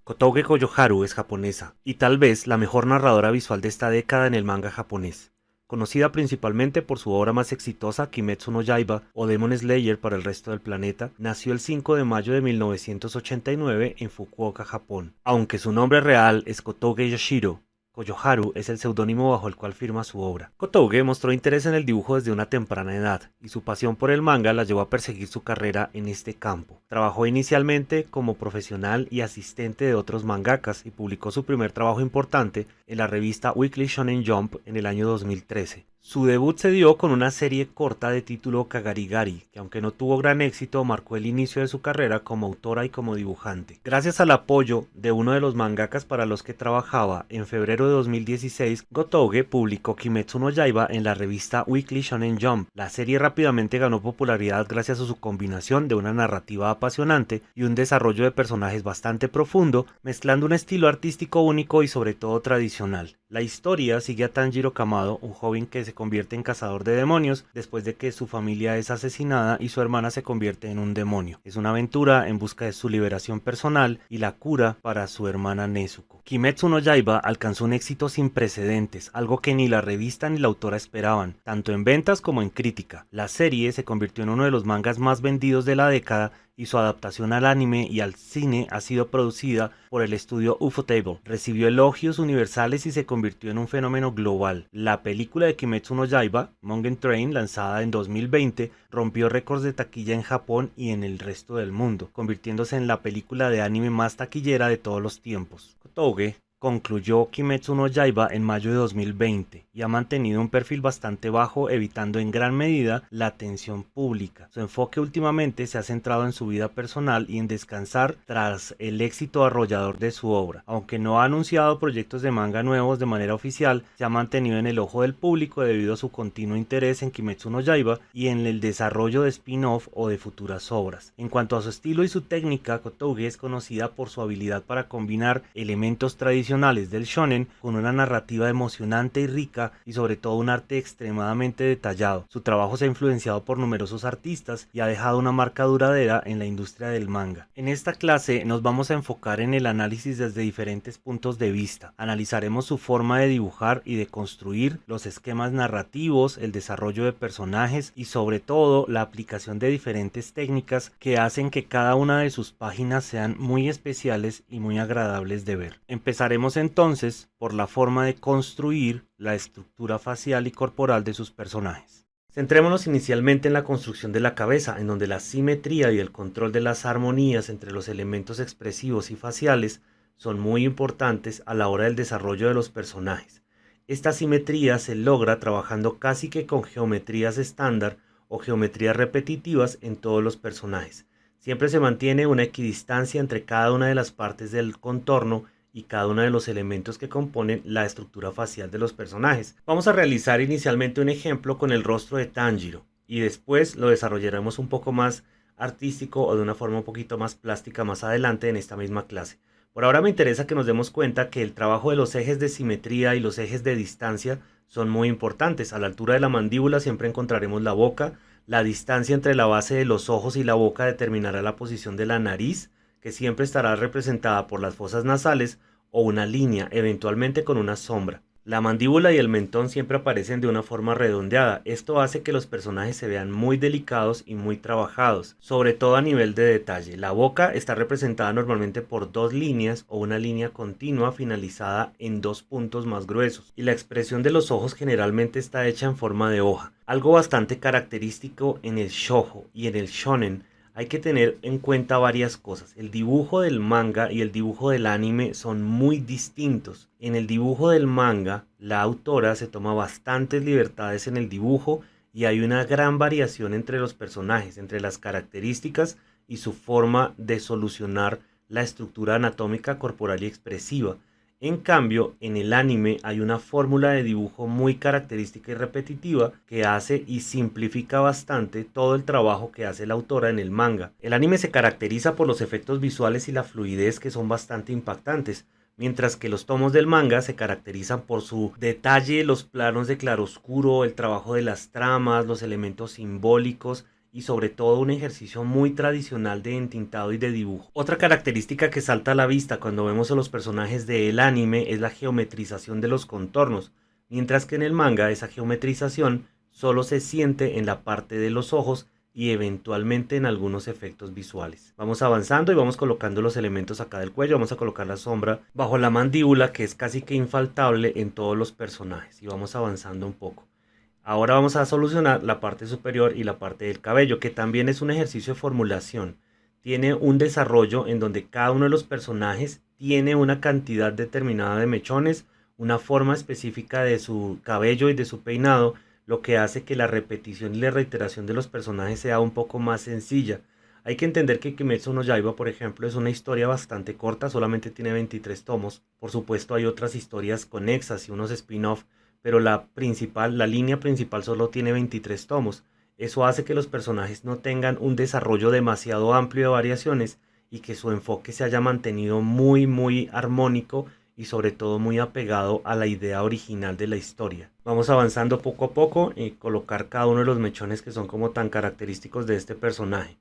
Kotouge Koyoharu es japonesa, y tal vez la mejor narradora visual de esta década en el manga japonés. Conocida principalmente por su obra más exitosa, Kimetsu no Yaiba o Demon Slayer para el resto del planeta, nació el 5 de mayo de 1989 en Fukuoka, Japón. Aunque su nombre real es Kotouge Yoshiro, Koyoharu es el seudónimo bajo el cual firma su obra. Kotouge mostró interés en el dibujo desde una temprana edad, y su pasión por el manga la llevó a perseguir su carrera en este campo. Trabajó inicialmente como profesional y asistente de otros mangakas y publicó su primer trabajo importante en la revista Weekly Shonen Jump en el año 2013. Su debut se dio con una serie corta de título Kagarigari, que aunque no tuvo gran éxito, marcó el inicio de su carrera como autora y como dibujante. Gracias al apoyo de uno de los mangakas para los que trabajaba, en febrero de 2016, Kotouge publicó Kimetsu no Yaiba en la revista Weekly Shonen Jump. La serie rápidamente ganó popularidad gracias a su combinación de una narrativa apasionante y un desarrollo de personajes bastante profundo, mezclando un estilo artístico único y sobre todo tradicional. La historia sigue a Tanjiro Kamado, un joven que se convierte en cazador de demonios después de que su familia es asesinada y su hermana se convierte en un demonio. Es una aventura en busca de su liberación personal y la cura para su hermana Nezuko. Kimetsu no Yaiba alcanzó un éxito sin precedentes, algo que ni la revista ni la autora esperaban, tanto en ventas como en crítica. La serie se convirtió en uno de los mangas más vendidos de la década y su adaptación al anime y al cine ha sido producida por el estudio Ufotable. Recibió elogios universales y se convirtió en un fenómeno global. La película de Kimetsu no Yaiba, Mugen Train, lanzada en 2020, rompió récords de taquilla en Japón y en el resto del mundo, convirtiéndose en la película de anime más taquillera de todos los tiempos. Kotouge concluyó Kimetsu no Yaiba en mayo de 2020 y ha mantenido un perfil bastante bajo, evitando en gran medida la atención pública. Su enfoque últimamente se ha centrado en su vida personal y en descansar tras el éxito arrollador de su obra. Aunque no ha anunciado proyectos de manga nuevos de manera oficial, se ha mantenido en el ojo del público debido a su continuo interés en Kimetsu no Yaiba y en el desarrollo de spin-off o de futuras obras. En cuanto a su estilo y su técnica, Kotouge es conocida por su habilidad para combinar elementos tradicionales del shonen con una narrativa emocionante y rica y sobre todo un arte extremadamente detallado. Su trabajo se ha influenciado por numerosos artistas y ha dejado una marca duradera en la industria del manga. En esta clase nos vamos a enfocar en el análisis desde diferentes puntos de vista. Analizaremos su forma de dibujar y de construir, los esquemas narrativos, el desarrollo de personajes y sobre todo la aplicación de diferentes técnicas que hacen que cada una de sus páginas sean muy especiales y muy agradables de ver. Empezaremos entonces por la forma de construir la estructura facial y corporal de sus personajes. Centrémonos inicialmente en la construcción de la cabeza, en donde la simetría y el control de las armonías entre los elementos expresivos y faciales son muy importantes a la hora del desarrollo de los personajes. Esta simetría se logra trabajando casi que con geometrías estándar o geometrías repetitivas en todos los personajes. Siempre se mantiene una equidistancia entre cada una de las partes del contorno y cada uno de los elementos que componen la estructura facial de los personajes. Vamos a realizar inicialmente un ejemplo con el rostro de Tanjiro y después lo desarrollaremos un poco más artístico o de una forma un poquito más plástica más adelante en esta misma clase. Por ahora me interesa que nos demos cuenta que el trabajo de los ejes de simetría y los ejes de distancia son muy importantes. A la altura de la mandíbula siempre encontraremos la boca, la distancia entre la base de los ojos y la boca determinará la posición de la nariz, que siempre estará representada por las fosas nasales o una línea, eventualmente con una sombra. La mandíbula y el mentón siempre aparecen de una forma redondeada. Esto hace que los personajes se vean muy delicados y muy trabajados, sobre todo a nivel de detalle. La boca está representada normalmente por dos líneas o una línea continua finalizada en dos puntos más gruesos. Y la expresión de los ojos generalmente está hecha en forma de hoja. Algo bastante característico en el shoujo y en el shonen. Hay que tener en cuenta varias cosas. El dibujo del manga y el dibujo del anime son muy distintos. En el dibujo del manga, la autora se toma bastantes libertades en el dibujo y hay una gran variación entre los personajes, entre las características y su forma de solucionar la estructura anatómica corporal y expresiva. En cambio, en el anime hay una fórmula de dibujo muy característica y repetitiva que hace y simplifica bastante todo el trabajo que hace la autora en el manga. El anime se caracteriza por los efectos visuales y la fluidez que son bastante impactantes, mientras que los tomos del manga se caracterizan por su detalle, los planos de claroscuro, el trabajo de las tramas, los elementos simbólicos y sobre todo un ejercicio muy tradicional de entintado y de dibujo. Otra característica que salta a la vista cuando vemos a los personajes del anime es la geometrización de los contornos, mientras que en el manga esa geometrización solo se siente en la parte de los ojos y eventualmente en algunos efectos visuales. Vamos avanzando y vamos colocando los elementos acá del cuello. Vamos a colocar la sombra bajo la mandíbula, que es casi que infaltable en todos los personajes, y vamos avanzando un poco. Ahora vamos a solucionar la parte superior y la parte del cabello, que también es un ejercicio de formulación. Tiene un desarrollo en donde cada uno de los personajes tiene una cantidad determinada de mechones, una forma específica de su cabello y de su peinado, lo que hace que la repetición y la reiteración de los personajes sea un poco más sencilla. Hay que entender que Kimetsu no Yaiba, por ejemplo, es una historia bastante corta, solamente tiene 23 tomos. Por supuesto hay otras historias conexas y unos spin-off, pero la línea principal solo tiene 23 tomos. Eso hace que los personajes no tengan un desarrollo demasiado amplio de variaciones y que su enfoque se haya mantenido muy armónico y sobre todo muy apegado a la idea original de la historia. Vamos avanzando poco a poco y colocar cada uno de los mechones que son como tan característicos de este personaje.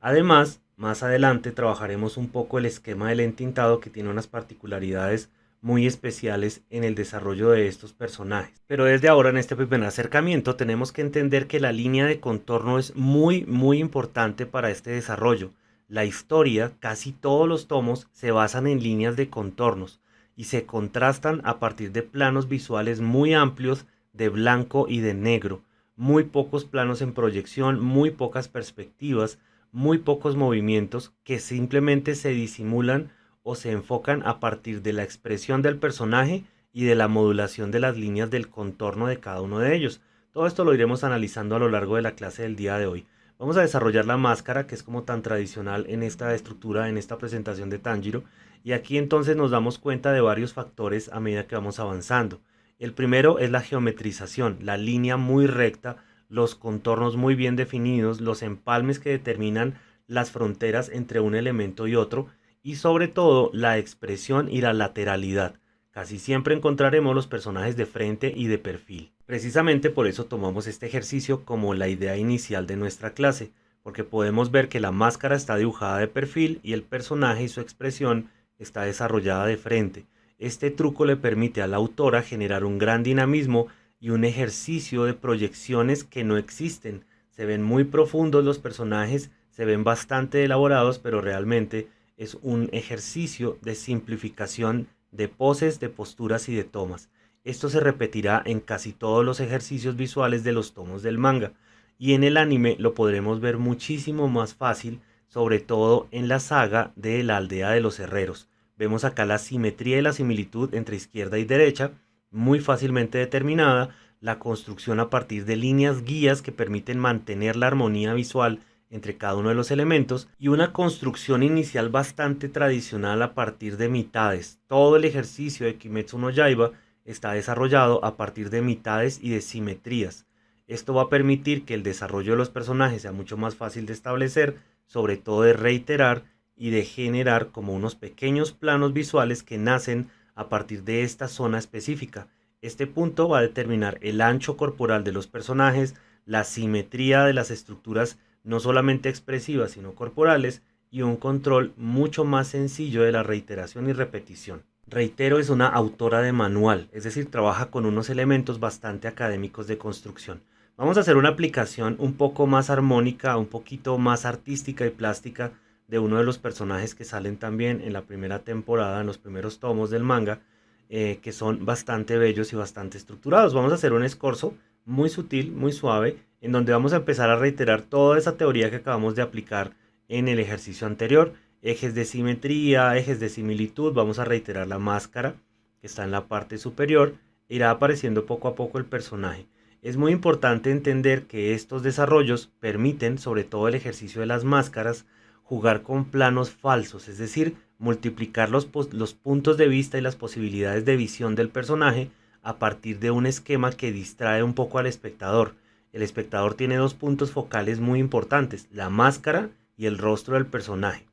Además, más adelante trabajaremos un poco el esquema del entintado, que tiene unas particularidades muy especiales en el desarrollo de estos personajes. Pero desde ahora, en este primer acercamiento, tenemos que entender que la línea de contorno es muy importante para este desarrollo. La historia, casi todos los tomos, se basan en líneas de contornos y se contrastan a partir de planos visuales muy amplios de blanco y de negro, muy pocos planos en proyección, muy pocas perspectivas, muy pocos movimientos que simplemente se disimulan o se enfocan a partir de la expresión del personaje y de la modulación de las líneas del contorno de cada uno de ellos. Todo esto lo iremos analizando a lo largo de la clase del día de hoy. Vamos a desarrollar la máscara, que es como tan tradicional en esta estructura, en esta presentación de Tanjiro, y aquí entonces nos damos cuenta de varios factores a medida que vamos avanzando. El primero es la geometrización, la línea muy recta, los contornos muy bien definidos, los empalmes que determinan las fronteras entre un elemento y otro, y sobre todo la expresión y la lateralidad. Casi siempre encontraremos los personajes de frente y de perfil. Precisamente por eso tomamos este ejercicio como la idea inicial de nuestra clase, porque podemos ver que la máscara está dibujada de perfil y el personaje y su expresión está desarrollada de frente. Este truco le permite a la autora generar un gran dinamismo y un ejercicio de proyecciones que no existen. Se ven muy profundos los personajes, se ven bastante elaborados, pero realmente es un ejercicio de simplificación de poses, de posturas y de tomas. Esto se repetirá en casi todos los ejercicios visuales de los tomos del manga, y en el anime lo podremos ver muchísimo más fácil, sobre todo en la saga de la aldea de los herreros. Vemos acá la simetría y la similitud entre izquierda y derecha, muy fácilmente determinada, la construcción a partir de líneas guías que permiten mantener la armonía visual entre cada uno de los elementos, y una construcción inicial bastante tradicional a partir de mitades. Todo el ejercicio de Kimetsu no Yaiba está desarrollado a partir de mitades y de simetrías. Esto va a permitir que el desarrollo de los personajes sea mucho más fácil de establecer, sobre todo de reiterar y de generar como unos pequeños planos visuales que nacen a partir de esta zona específica. Este punto va a determinar el ancho corporal de los personajes, la simetría de las estructuras no solamente expresivas sino corporales, y un control mucho más sencillo de la reiteración y repetición. Reitero es una autora de manual, es decir, trabaja con unos elementos bastante académicos de construcción. Vamos a hacer una aplicación un poco más armónica, un poquito más artística y plástica de uno de los personajes que salen también en la primera temporada, en los primeros tomos del manga, que son bastante bellos y bastante estructurados. Vamos a hacer un escorzo muy sutil, muy suave, en donde vamos a empezar a reiterar toda esa teoría que acabamos de aplicar en el ejercicio anterior. Ejes de simetría, ejes de similitud. Vamos a reiterar la máscara que está en la parte superior. Irá apareciendo poco a poco el personaje. Es muy importante entender que estos desarrollos permiten, sobre todo el ejercicio de las máscaras, jugar con planos falsos, es decir, multiplicar los puntos de vista y las posibilidades de visión del personaje a partir de un esquema que distrae un poco al espectador. El espectador tiene dos puntos focales muy importantes, la máscara y el rostro del personaje.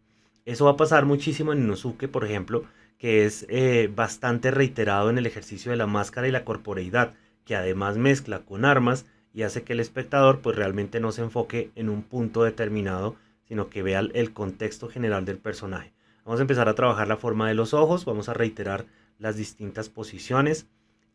Eso va a pasar muchísimo en Inosuke, por ejemplo, que es bastante reiterado en el ejercicio de la máscara y la corporeidad, que además mezcla con armas y hace que el espectador pues realmente no se enfoque en un punto determinado, sino que vea el contexto general del personaje. Vamos a empezar a trabajar la forma de los ojos, vamos a reiterar las distintas posiciones.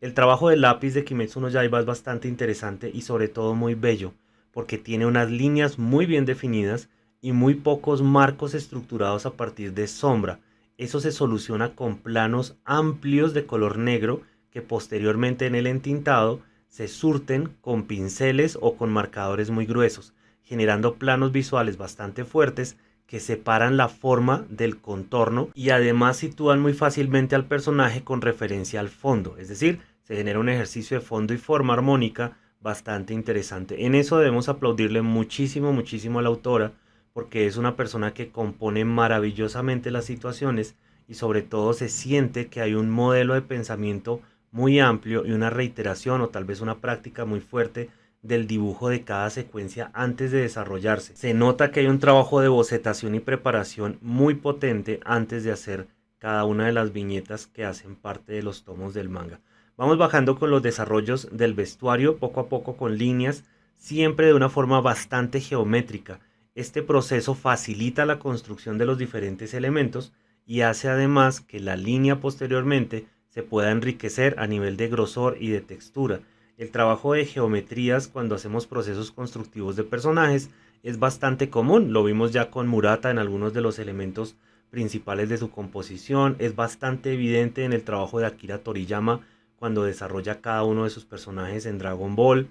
El trabajo del lápiz de Kimetsu no Yaiba es bastante interesante y sobre todo muy bello, porque tiene unas líneas muy bien definidas y muy pocos marcos estructurados a partir de sombra. Eso se soluciona con planos amplios de color negro que posteriormente en el entintado se surten con pinceles o con marcadores muy gruesos, generando planos visuales bastante fuertes que separan la forma del contorno y además sitúan muy fácilmente al personaje con referencia al fondo, es decir, se genera un ejercicio de fondo y forma armónica bastante interesante. En eso debemos aplaudirle muchísimo, muchísimo a la autora, porque es una persona que compone maravillosamente las situaciones y sobre todo se siente que hay un modelo de pensamiento muy amplio y una reiteración o tal vez una práctica muy fuerte del dibujo de cada secuencia antes de desarrollarse. Se nota que hay un trabajo de bocetación y preparación muy potente antes de hacer cada una de las viñetas que hacen parte de los tomos del manga. Vamos bajando con los desarrollos del vestuario poco a poco con líneas, siempre de una forma bastante geométrica. Este proceso facilita la construcción de los diferentes elementos y hace además que la línea posteriormente se pueda enriquecer a nivel de grosor y de textura. El trabajo de geometrías cuando hacemos procesos constructivos de personajes es bastante común, lo vimos ya con Murata en algunos de los elementos principales de su composición, es bastante evidente en el trabajo de Akira Toriyama cuando desarrolla cada uno de sus personajes en Dragon Ball,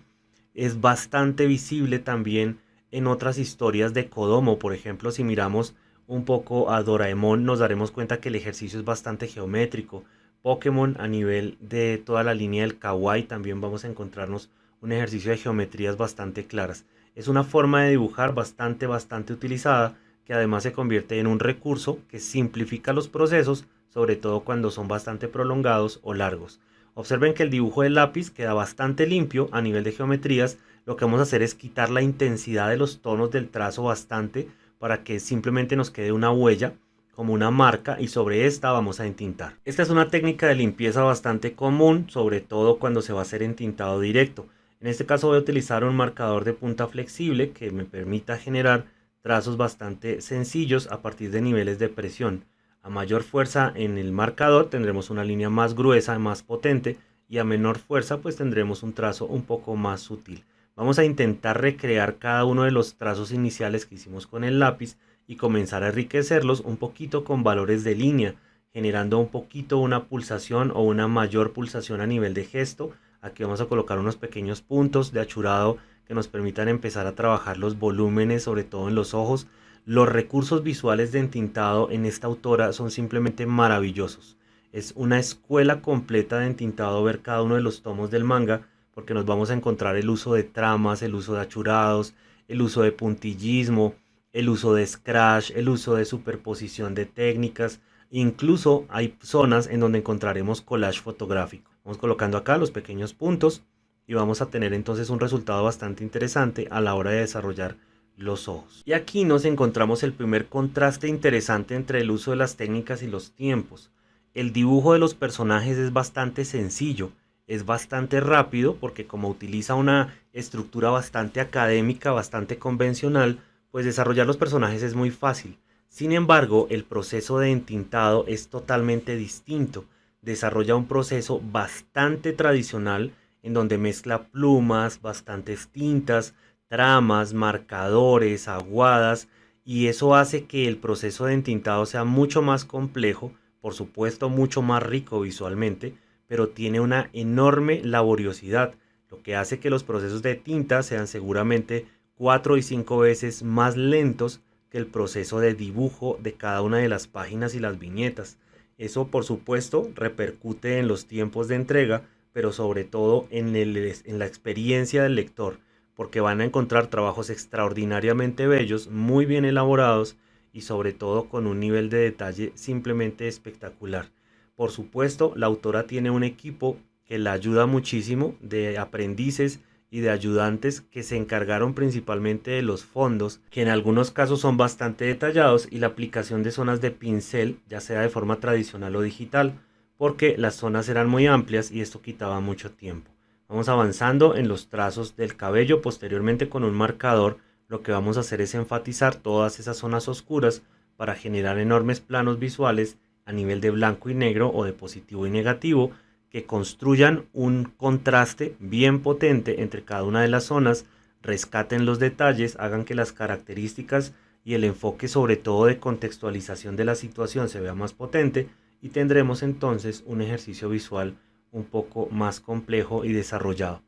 es bastante visible también en otras historias de Kodomo, por ejemplo, si miramos un poco a Doraemon nos daremos cuenta que el ejercicio es bastante geométrico. Pokémon a nivel de toda la línea del kawaii también vamos a encontrarnos un ejercicio de geometrías bastante claras. Es una forma de dibujar bastante utilizada que además se convierte en un recurso que simplifica los procesos, sobre todo cuando son bastante prolongados o largos. Observen que el dibujo del lápiz queda bastante limpio a nivel de geometrías. Lo que vamos a hacer es quitar la intensidad de los tonos del trazo bastante para que simplemente nos quede una huella como una marca y sobre esta vamos a entintar. Esta es una técnica de limpieza bastante común, sobre todo cuando se va a hacer entintado directo. En este caso voy a utilizar un marcador de punta flexible que me permita generar trazos bastante sencillos a partir de niveles de presión. A mayor fuerza en el marcador tendremos una línea más gruesa, más potente, y a menor fuerza pues tendremos un trazo un poco más sutil. Vamos a intentar recrear cada uno de los trazos iniciales que hicimos con el lápiz y comenzar a enriquecerlos un poquito con valores de línea, generando un poquito una pulsación o una mayor pulsación a nivel de gesto. Aquí vamos a colocar unos pequeños puntos de achurado que nos permitan empezar a trabajar los volúmenes, sobre todo en los ojos. Los recursos visuales de entintado en esta autora son simplemente maravillosos. Es una escuela completa de entintado ver cada uno de los tomos del manga, porque nos vamos a encontrar el uso de tramas, el uso de achurados, el uso de puntillismo, el uso de scratch, el uso de superposición de técnicas. Incluso hay zonas en donde encontraremos collage fotográfico. Vamos colocando acá los pequeños puntos y vamos a tener entonces un resultado bastante interesante a la hora de desarrollar los ojos. Y aquí nos encontramos el primer contraste interesante entre el uso de las técnicas y los tiempos. El dibujo de los personajes es bastante sencillo, es bastante rápido porque como utiliza una estructura bastante académica, bastante convencional, pues desarrollar los personajes es muy fácil. Sin embargo, el proceso de entintado es totalmente distinto. Desarrolla un proceso bastante tradicional en donde mezcla plumas, bastantes tintas, tramas, marcadores, aguadas, y eso hace que el proceso de entintado sea mucho más complejo, por supuesto mucho más rico visualmente, pero tiene una enorme laboriosidad, lo que hace que los procesos de tinta sean seguramente 4 y 5 veces más lentos que el proceso de dibujo de cada una de las páginas y las viñetas. Eso por supuesto repercute en los tiempos de entrega, pero sobre todo en la experiencia del lector, porque van a encontrar trabajos extraordinariamente bellos, muy bien elaborados y sobre todo con un nivel de detalle simplemente espectacular. Por supuesto, la autora tiene un equipo que la ayuda muchísimo de aprendices y de ayudantes que se encargaron principalmente de los fondos, que en algunos casos son bastante detallados, y la aplicación de zonas de pincel, ya sea de forma tradicional o digital, porque las zonas eran muy amplias y esto quitaba mucho tiempo. Vamos avanzando en los trazos del cabello. Posteriormente, con un marcador, lo que vamos a hacer es enfatizar todas esas zonas oscuras para generar enormes planos visuales a nivel de blanco y negro o de positivo y negativo, que construyan un contraste bien potente entre cada una de las zonas, rescaten los detalles, hagan que las características y el enfoque, sobre todo de contextualización de la situación, se vea más potente, y tendremos entonces un ejercicio visual un poco más complejo y desarrollado.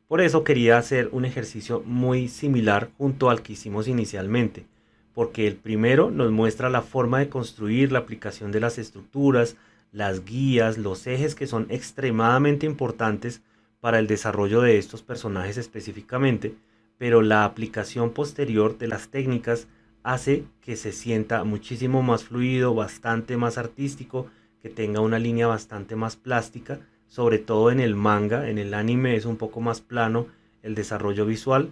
Por eso quería hacer un ejercicio muy similar junto al que hicimos inicialmente, porque el primero nos muestra la forma de construir, la aplicación de las estructuras, las guías, los ejes, que son extremadamente importantes para el desarrollo de estos personajes específicamente, pero la aplicación posterior de las técnicas hace que se sienta muchísimo más fluido, bastante más artístico, que tenga una línea bastante más plástica. Sobre todo en el manga, en el anime es un poco más plano el desarrollo visual,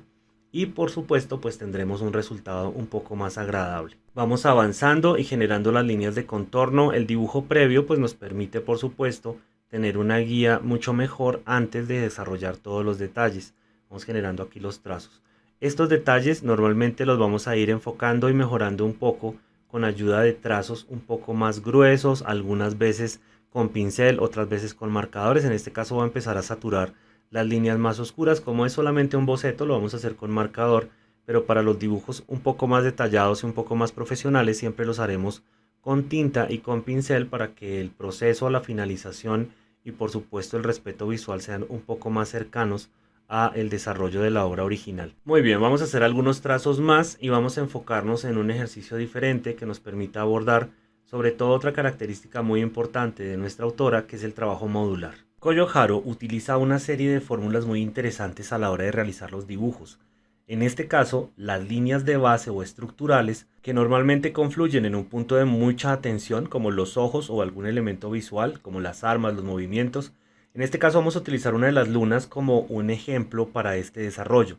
y por supuesto pues tendremos un resultado un poco más agradable. Vamos avanzando y generando las líneas de contorno. El dibujo previo pues nos permite, por supuesto, tener una guía mucho mejor antes de desarrollar todos los detalles. Vamos generando aquí los trazos. Estos detalles normalmente los vamos a ir enfocando y mejorando un poco con ayuda de trazos un poco más gruesos, algunas veces con pincel, otras veces con marcadores. En este caso voy a empezar a saturar las líneas más oscuras. Como es solamente un boceto, lo vamos a hacer con marcador, pero para los dibujos un poco más detallados y un poco más profesionales siempre los haremos con tinta y con pincel, para que el proceso, la finalización y por supuesto el respeto visual sean un poco más cercanos a el desarrollo de la obra original. Muy bien, vamos a hacer algunos trazos más y vamos a enfocarnos en un ejercicio diferente que nos permita abordar sobre todo otra característica muy importante de nuestra autora, que es el trabajo modular. Koyo Haro utiliza una serie de fórmulas muy interesantes a la hora de realizar los dibujos. En este caso, las líneas de base o estructurales, que normalmente confluyen en un punto de mucha atención, como los ojos o algún elemento visual, como las armas, los movimientos. En este caso vamos a utilizar una de las lunas como un ejemplo para este desarrollo.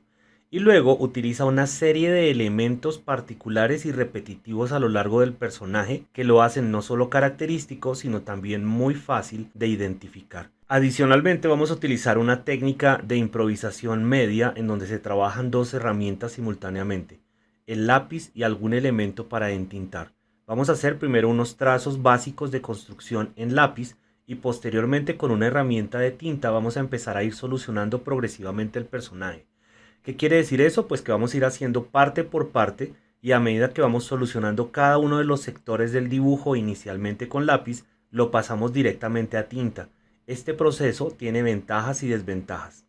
Y luego utiliza una serie de elementos particulares y repetitivos a lo largo del personaje, que lo hacen no solo característico, sino también muy fácil de identificar. Adicionalmente vamos a utilizar una técnica de improvisación media, en donde se trabajan dos herramientas simultáneamente: el lápiz y algún elemento para entintar. Vamos a hacer primero unos trazos básicos de construcción en lápiz, y posteriormente con una herramienta de tinta vamos a empezar a ir solucionando progresivamente el personaje. ¿Qué quiere decir eso? Pues que vamos a ir haciendo parte por parte, y a medida que vamos solucionando cada uno de los sectores del dibujo inicialmente con lápiz, lo pasamos directamente a tinta. Este proceso tiene ventajas y desventajas.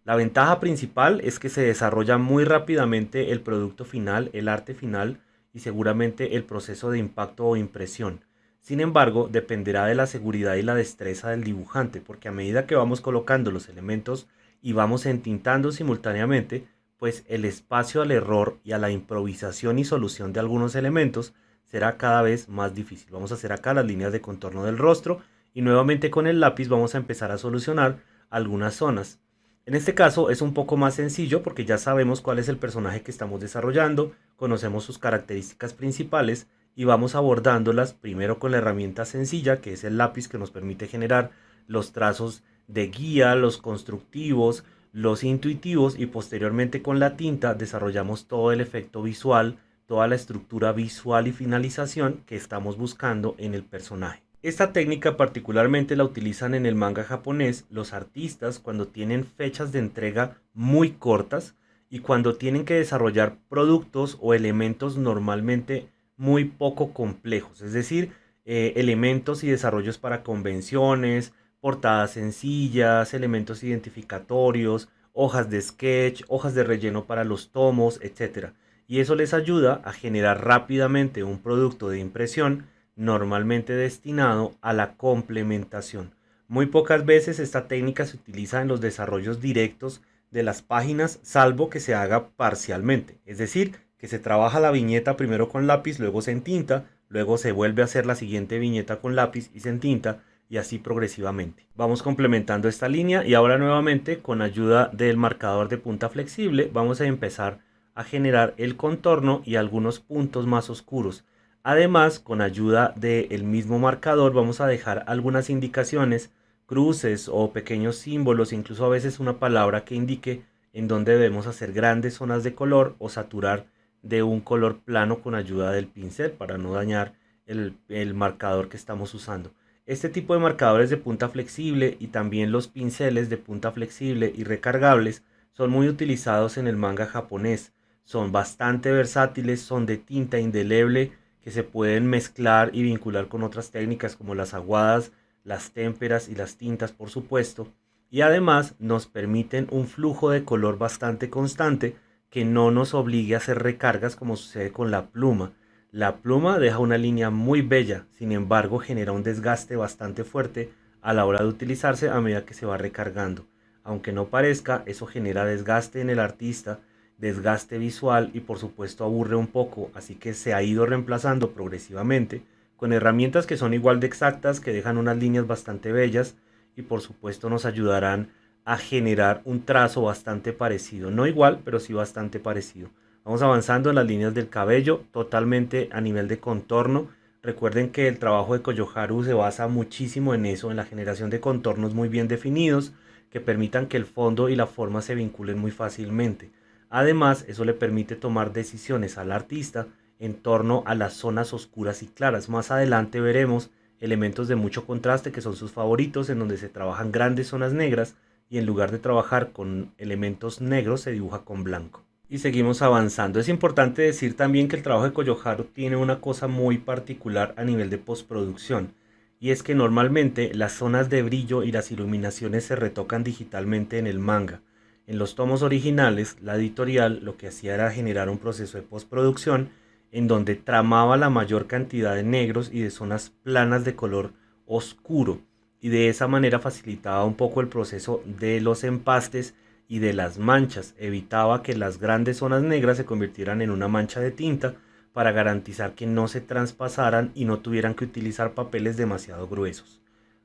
La ventaja principal es que se desarrolla muy rápidamente el producto final, el arte final, y seguramente el proceso de impacto o impresión. Sin embargo, dependerá de la seguridad y la destreza del dibujante, porque a medida que vamos colocando los elementos y vamos entintando simultáneamente, pues el espacio al error y a la improvisación y solución de algunos elementos será cada vez más difícil. Vamos a hacer acá las líneas de contorno del rostro, y nuevamente con el lápiz vamos a empezar a solucionar algunas zonas. En este caso es un poco más sencillo porque ya sabemos cuál es el personaje que estamos desarrollando, conocemos sus características principales y vamos abordándolas primero con la herramienta sencilla, que es el lápiz, que nos permite generar los trazos de guía, los constructivos, los intuitivos, y posteriormente con la tinta desarrollamos todo el efecto visual, toda la estructura visual y finalización que estamos buscando en el personaje. Esta técnica particularmente la utilizan en el manga japonés los artistas cuando tienen fechas de entrega muy cortas y cuando tienen que desarrollar productos o elementos normalmente muy poco complejos, es decir, elementos y desarrollos para convenciones, portadas sencillas, elementos identificatorios, hojas de sketch, hojas de relleno para los tomos, etc. Y eso les ayuda a generar rápidamente un producto de impresión normalmente destinado a la complementación. Muy pocas veces esta técnica se utiliza en los desarrollos directos de las páginas, salvo que se haga parcialmente, es decir, que se trabaja la viñeta primero con lápiz, luego se entinta, luego se vuelve a hacer la siguiente viñeta con lápiz y se entinta, y así progresivamente. Vamos complementando esta línea, y ahora nuevamente con ayuda del marcador de punta flexible vamos a empezar a generar el contorno y algunos puntos más oscuros. Además, con ayuda del mismo marcador vamos a dejar algunas indicaciones cruces o pequeños símbolos, incluso a veces una palabra que indique en dónde debemos hacer grandes zonas de color o saturar de un color plano con ayuda del pincel para no dañar el marcador que estamos usando. Este tipo de marcadores de punta flexible y también los pinceles de punta flexible y recargables son muy utilizados en el manga japonés. Son bastante versátiles, son de tinta indeleble que se pueden mezclar y vincular con otras técnicas como las aguadas, las témperas y las tintas, por supuesto, y además nos permiten un flujo de color bastante constante que no nos obligue a hacer recargas como sucede con la pluma. La pluma deja una línea muy bella, sin embargo genera un desgaste bastante fuerte a la hora de utilizarse a medida que se va recargando. Aunque no parezca, eso genera desgaste en el artista, desgaste visual y por supuesto aburre un poco, así que se ha ido reemplazando progresivamente con herramientas que son igual de exactas, que dejan unas líneas bastante bellas y por supuesto nos ayudarán a generar un trazo bastante parecido, no igual, pero sí bastante parecido. Vamos avanzando en las líneas del cabello, totalmente a nivel de contorno. Recuerden que el trabajo de Koyoharu se basa muchísimo en eso, en la generación de contornos muy bien definidos, que permitan que el fondo y la forma se vinculen muy fácilmente. Además, eso le permite tomar decisiones al artista en torno a las zonas oscuras y claras. Más adelante veremos elementos de mucho contraste que son sus favoritos, en donde se trabajan grandes zonas negras y en lugar de trabajar con elementos negros se dibuja con blanco. Y seguimos avanzando. Es importante decir también que el trabajo de Koyoharu tiene una cosa muy particular a nivel de postproducción, y es que normalmente las zonas de brillo y las iluminaciones se retocan digitalmente en el manga. En los tomos originales, la editorial lo que hacía era generar un proceso de postproducción en donde tramaba la mayor cantidad de negros y de zonas planas de color oscuro, y de esa manera facilitaba un poco el proceso de los empastes y de las manchas, evitaba que las grandes zonas negras se convirtieran en una mancha de tinta para garantizar que no se traspasaran y no tuvieran que utilizar papeles demasiado gruesos.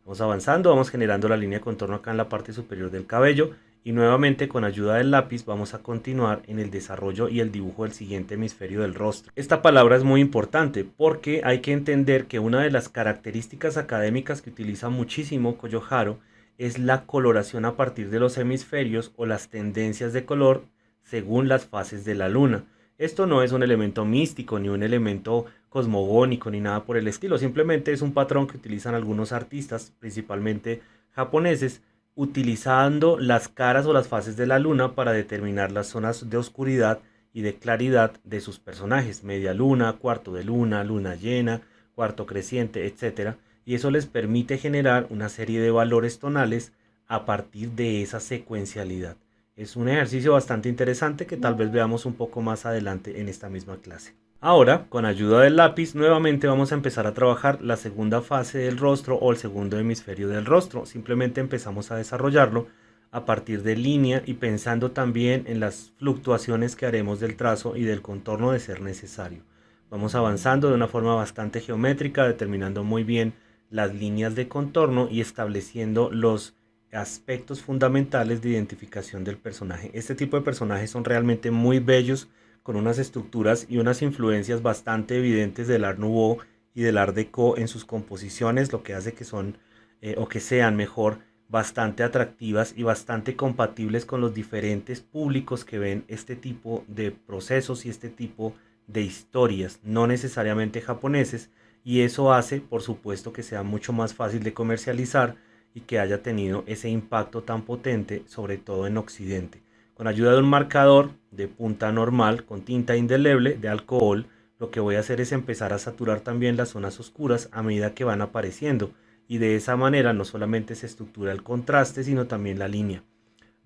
Vamos avanzando, vamos generando la línea de contorno acá en la parte superior del cabello y nuevamente con ayuda del lápiz vamos a continuar en el desarrollo y el dibujo del siguiente hemisferio del rostro. Esta palabra es muy importante porque hay que entender que una de las características académicas que utiliza muchísimo Koyoharu es la coloración a partir de los hemisferios o las tendencias de color según las fases de la luna. Esto no es un elemento místico ni un elemento cosmogónico ni nada por el estilo, simplemente es un patrón que utilizan algunos artistas, principalmente japoneses, utilizando las caras o las fases de la luna para determinar las zonas de oscuridad y de claridad de sus personajes, media luna, cuarto de luna, luna llena, cuarto creciente, etc. Y eso les permite generar una serie de valores tonales a partir de esa secuencialidad. Es un ejercicio bastante interesante que tal vez veamos un poco más adelante en esta misma clase. Ahora, con ayuda del lápiz, nuevamente vamos a empezar a trabajar la segunda fase del rostro o el segundo hemisferio del rostro. Simplemente empezamos a desarrollarlo a partir de línea y pensando también en las fluctuaciones que haremos del trazo y del contorno de ser necesario. Vamos avanzando de una forma bastante geométrica, determinando muy bien las líneas de contorno y estableciendo los aspectos fundamentales de identificación del personaje. Este tipo de personajes son realmente muy bellos, con unas estructuras y unas influencias bastante evidentes del Art Nouveau y del Art Deco en sus composiciones, lo que hace que son o que sean mejor bastante atractivas y bastante compatibles con los diferentes públicos que ven este tipo de procesos y este tipo de historias, no necesariamente japoneses, y eso hace por supuesto que sea mucho más fácil de comercializar y que haya tenido ese impacto tan potente, sobre todo en Occidente. Con ayuda de un marcador de punta normal con tinta indeleble de alcohol, lo que voy a hacer es empezar a saturar también las zonas oscuras a medida que van apareciendo, y de esa manera no solamente se estructura el contraste, sino también la línea.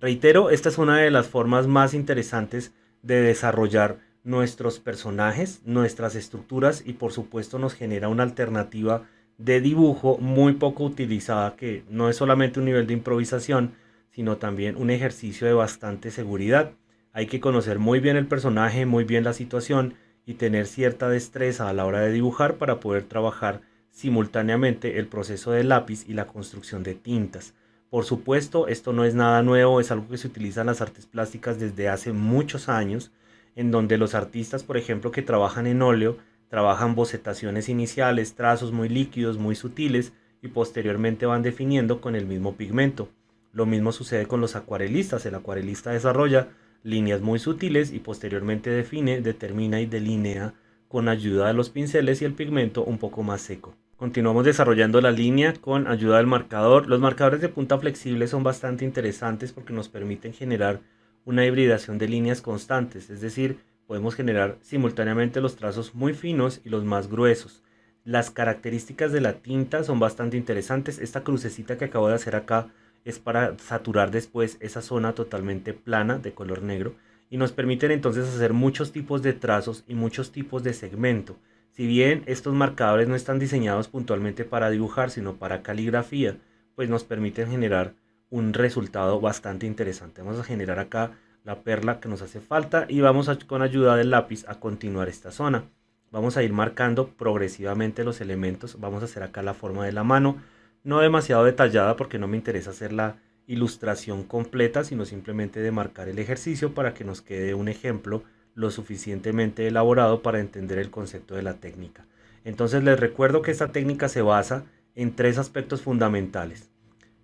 Reitero, esta es una de las formas más interesantes de desarrollar nuestros personajes, nuestras estructuras, y por supuesto nos genera una alternativa de dibujo muy poco utilizada, que no es solamente un nivel de improvisación, sino también un ejercicio de bastante seguridad. Hay que conocer muy bien el personaje, muy bien la situación y tener cierta destreza a la hora de dibujar para poder trabajar simultáneamente el proceso del lápiz y la construcción de tintas. Por supuesto, esto no es nada nuevo, es algo que se utiliza en las artes plásticas desde hace muchos años, en donde los artistas, por ejemplo, que trabajan en óleo, trabajan bocetaciones iniciales, trazos muy líquidos, muy sutiles, y posteriormente van definiendo con el mismo pigmento. Lo mismo sucede con los acuarelistas. El acuarelista desarrolla líneas muy sutiles y posteriormente define, determina y delinea con ayuda de los pinceles y el pigmento un poco más seco. Continuamos desarrollando la línea con ayuda del marcador. Los marcadores de punta flexible son bastante interesantes porque nos permiten generar una hibridación de líneas constantes, es decir, podemos generar simultáneamente los trazos muy finos y los más gruesos. Las características de la tinta son bastante interesantes. Esta crucecita que acabo de hacer acá es para saturar después esa zona totalmente plana de color negro y nos permiten entonces hacer muchos tipos de trazos y muchos tipos de segmento. Si bien estos marcadores no están diseñados puntualmente para dibujar, sino para caligrafía, pues nos permiten generar un resultado bastante interesante. Vamos a generar acá la perla que nos hace falta y vamos con ayuda del lápiz a continuar esta zona. Vamos a ir marcando progresivamente los elementos. Vamos a hacer acá la forma de la mano, no demasiado detallada porque no me interesa hacer la ilustración completa, sino simplemente de marcar el ejercicio para que nos quede un ejemplo lo suficientemente elaborado para entender el concepto de la técnica. Entonces les recuerdo que esta técnica se basa en 3 aspectos fundamentales: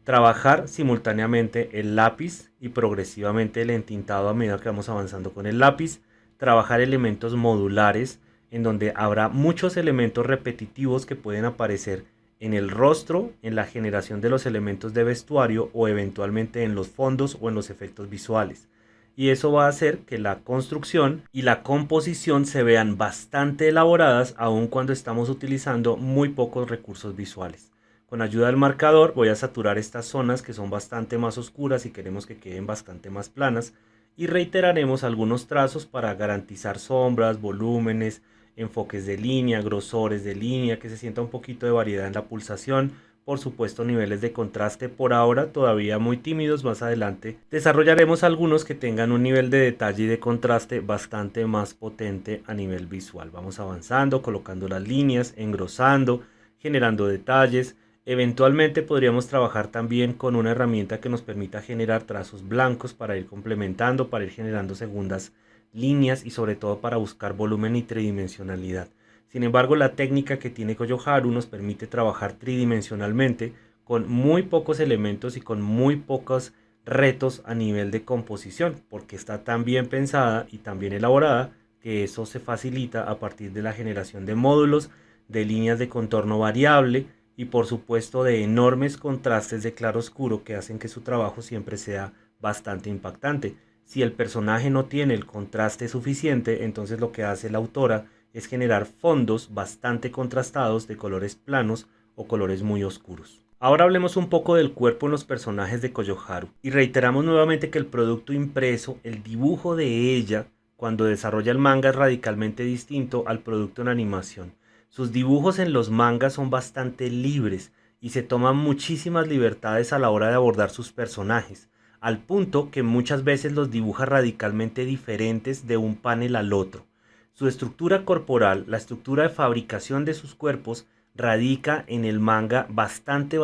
trabajar simultáneamente el lápiz y progresivamente el entintado a medida que vamos avanzando con el lápiz, trabajar elementos modulares en donde habrá muchos elementos repetitivos que pueden aparecer en el rostro, en la generación de los elementos de vestuario o eventualmente en los fondos o en los efectos visuales. Y eso va a hacer que la construcción y la composición se vean bastante elaboradas aun cuando estamos utilizando muy pocos recursos visuales. Con ayuda del marcador voy a saturar estas zonas que son bastante más oscuras y queremos que queden bastante más planas, y reiteraremos algunos trazos para garantizar sombras, volúmenes, enfoques de línea, grosores de línea, que se sienta un poquito de variedad en la pulsación. Por supuesto, niveles de contraste por ahora todavía muy tímidos. Más adelante desarrollaremos algunos que tengan un nivel de detalle y de contraste bastante más potente a nivel visual. Vamos avanzando, colocando las líneas, engrosando, generando detalles. Eventualmente podríamos trabajar también con una herramienta que nos permita generar trazos blancos para ir complementando, para ir generando segundas líneas y sobre todo para buscar volumen y tridimensionalidad. Sin embargo, la técnica que tiene Koyoharu nos permite trabajar tridimensionalmente con muy pocos elementos y con muy pocos retos a nivel de composición, porque está tan bien pensada y tan bien elaborada que eso se facilita a partir de la generación de módulos, de líneas de contorno variable y por supuesto de enormes contrastes de claro oscuro que hacen que su trabajo siempre sea bastante impactante. Si el personaje no tiene el contraste suficiente, entonces lo que hace la autora es generar fondos bastante contrastados de colores planos o colores muy oscuros. Ahora hablemos un poco del cuerpo en los personajes de Koyoharu y reiteramos nuevamente que el producto impreso, el dibujo de ella cuando desarrolla el manga, es radicalmente distinto al producto en animación. Sus dibujos en los mangas son bastante libres y se toman muchísimas libertades a la hora de abordar sus personajes, al punto que muchas veces los dibuja radicalmente diferentes de un panel al otro. Su estructura corporal, la estructura de fabricación de sus cuerpos, radica en el manga bastante